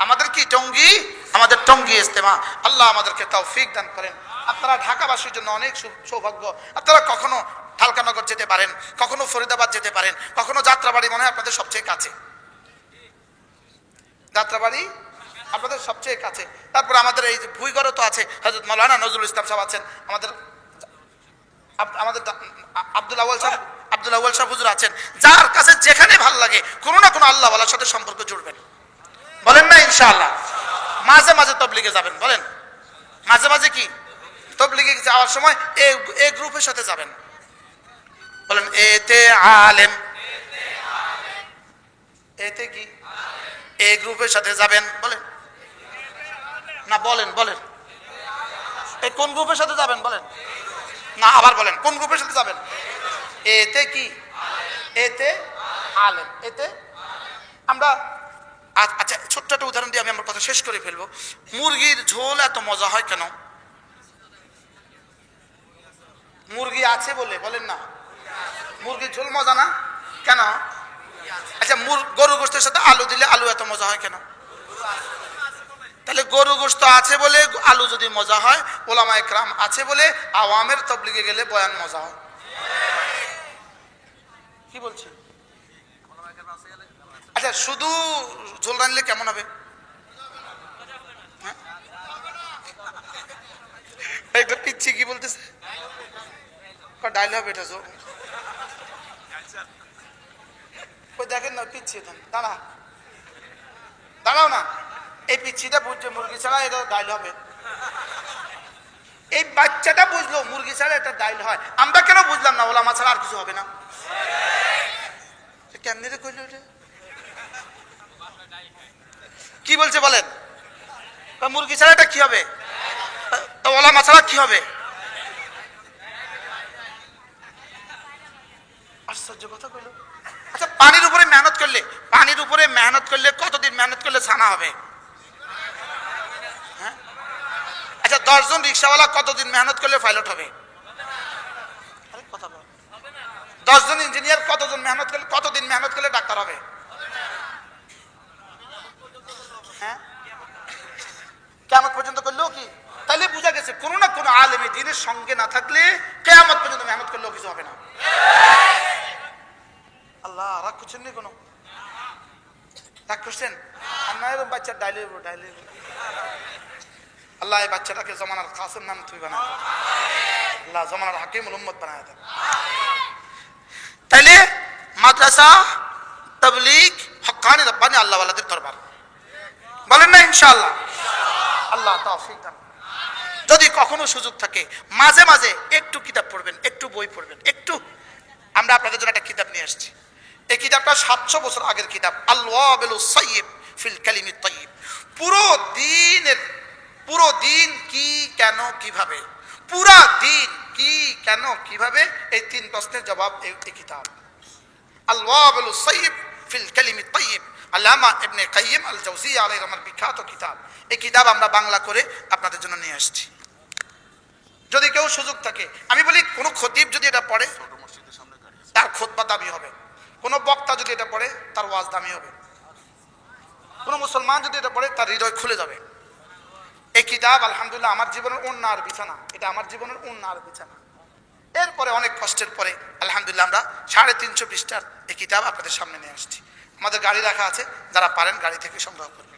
আমাদের কি? টঙ্গী, আমাদের টঙ্গী ইজতেমা। আল্লাহ আমাদেরকে তৌফিক দান করেন। আপনারা ঢাকাবাসীর জন্য অনেক সৌভাগ্য। আপনারা কখনো ঢালকানগর যেতে পারেন, কখনো ফরিদাবাদ যেতে পারেন, কখনো যাত্রাবাড়ি মনে হয় আপনাদের সবচেয়ে কাছে। যাত্রাবাড়ি আপনাদের সবচেয়ে কাছে। তারপর আমাদের এই ভুইগড় তো আছে, হযরত মাওলানা নজরুল ইসলাম সাহেব আছেন, আমাদের আব্দুল আউয়াল সাহেব হুজুর আছেন। যার কাছে যেখানে ভালো লাগে কোনো না কোনো আল্লাহ ওয়ালার সাথে সম্পর্ক জুড়বেন। বলেন না ইনশাআল্লাহ। মাঝে মাঝে তবলিগে যাবেন, বলেন মাঝে মাঝে কি? তবলিগে যাওয়ার সময় এই গ্রুপের সাথে যাবেন, বলেন এতে আলেম, এতে কি? এই গ্রুপের সাথে যাবেন, বলেন না, বলেন বলেন এই কোন গ্রুপের সাথে যাবেন? বলেন না, আবার বলেন কোন গ্রুপের সাথে যাবেন? এতে কি? এতে আলেম, এতে আমরা। আচ্ছা, ছোট্ট একটা উদাহরণ দিয়ে আমি আমার কথা শেষ করে ফেলবো। মুরগির ঝোল এত মজা হয় কেন? মুরগি আছে বলে, বলেন না। মুরগির ঝোল মজা না কেন? আচ্ছা, গরু গোশতের সাথে আলু দিলে আলু এত মজা হয় কেন? তাহলে গরু গোশত আছে বলে আলু যদি মজা হয়, ওলামা ইকরাম আছে বলে আওয়ামের তবলিগে গেলে বয়ান মজা হয়। কি বলছি? আচ্ছা, শুধু ঝোল রানলে কেমন হবে? একটা পিচ্ছি কি বলতেছে, ডাইল হবে এটা ঝোল। ওই দেখেন না পিচ্ছি, দাঁড়াও না, এই পিচ্ছিটা বুঝছে মুরগি ছাড়া এটা ডাইল হবে। এই বাচ্চাটা বুঝলো মুরগি ছাড়া এটা ডাইল হয়, আমরা কেন বুঝলাম না ওলামা ছাড়া আর কিছু হবে না? কেমনি রে কইল এটা? কি বলছে বলেন? মুরগি ছাড়া এটা কি হবে? ওলামা ছাড়া কি হবে? আশ্চর্য কথা কইল। আচ্ছা, পানির উপরে মেহনত করলে কতদিন মেহনত করলে ছানা হবে? হ্যাঁ? আচ্ছা, 10 জন রিক্সাওয়ালা কতদিন মেহনত করলে পাইলট হবে? 10 জন ইঞ্জিনিয়ার কতদিন মেহনত করলে ডাক্তার হবে? হ্যাঁ, কিয়ামত পর্যন্ত করলেও কি? তাইলে বোঝা গেছে কোনো না কোনো আলেমে দ্বীনের সঙ্গে না থাকলে কিয়ামত পর্যন্ত মেহনত করলেও কিছু হবে না। আল্লাহ রাগ করছেন নি? কোনো রাগ করছেন? এরকম বাচ্চার ডাইলে আল্লাহ এই বাচ্চাটাকে জমানার কাসেম নাম তুই বানায়, আল্লাহ জমানার হাকিমুল উম্মত বানায় দেন। তাইলে মাদ্রাসা, তাবলীগ, হক্কানি রব্বানি আল্লাহ ওয়ালাদের দরবার, বলেন না ইনশাআল্লাহ। আল্লাহ তৌফিক দান। যদি কখনো সুযোগ থাকে মাঝে মাঝে একটু কিতাব পড়বেন, একটু বই পড়বেন, একটু। আমরা আপনাদের জন্য একটা কিতাব নিয়ে আসছি। এই কিতাবটা 700 বছর আগের কিতাব, আল ওয়াবিলুস সাইয়্যিব ফিল কালিমিত তাইয়্যিব। পুরো দ্বীনের পুরো দিন কি কেন কিভাবে, পুরা দিন কি কেন কিভাবে, এই 3 প্রশ্নের জবাব এই কিতাব আল ওয়াবিলুস সাইয়্যিব ফিল কালিমিত তাইয়্যিব, আল্লামা ইবনে কাইয়্যিম আল জাওজিয়্যা আলাইহির রহমার বিখ্যাত কিতাব। এই কিতাব আমরা বাংলা করে আপনাদের জন্য নিয়ে আসছি। যদি কেউ সুযোগ থাকে, আমি বলি কোন খতিব যদি এটা পড়ে তার খুতবা দামি হবে, কোন বক্তা যদি এটা পড়ে তার ওয়াজ দামি হবে, কোন মুসলমান যদি এটা পড়ে তার হৃদয় খুলে যাবে। এই কিতাব আলহামদুলিল্লাহ আমার জীবনের ওন্নার বিছানা, এটা আমার জীবনের ওন্নার বিছানা। এরপরে অনেক কষ্টের পরে আলহামদুলিল্লাহ আমরা 350 পৃষ্ঠার এই কিতাব আপনাদের সামনে নিয়ে আসছি। আমাদের গাড়ি রাখা আছে, যারা পারেন গাড়ি থেকে সংগ্রহ করবেন।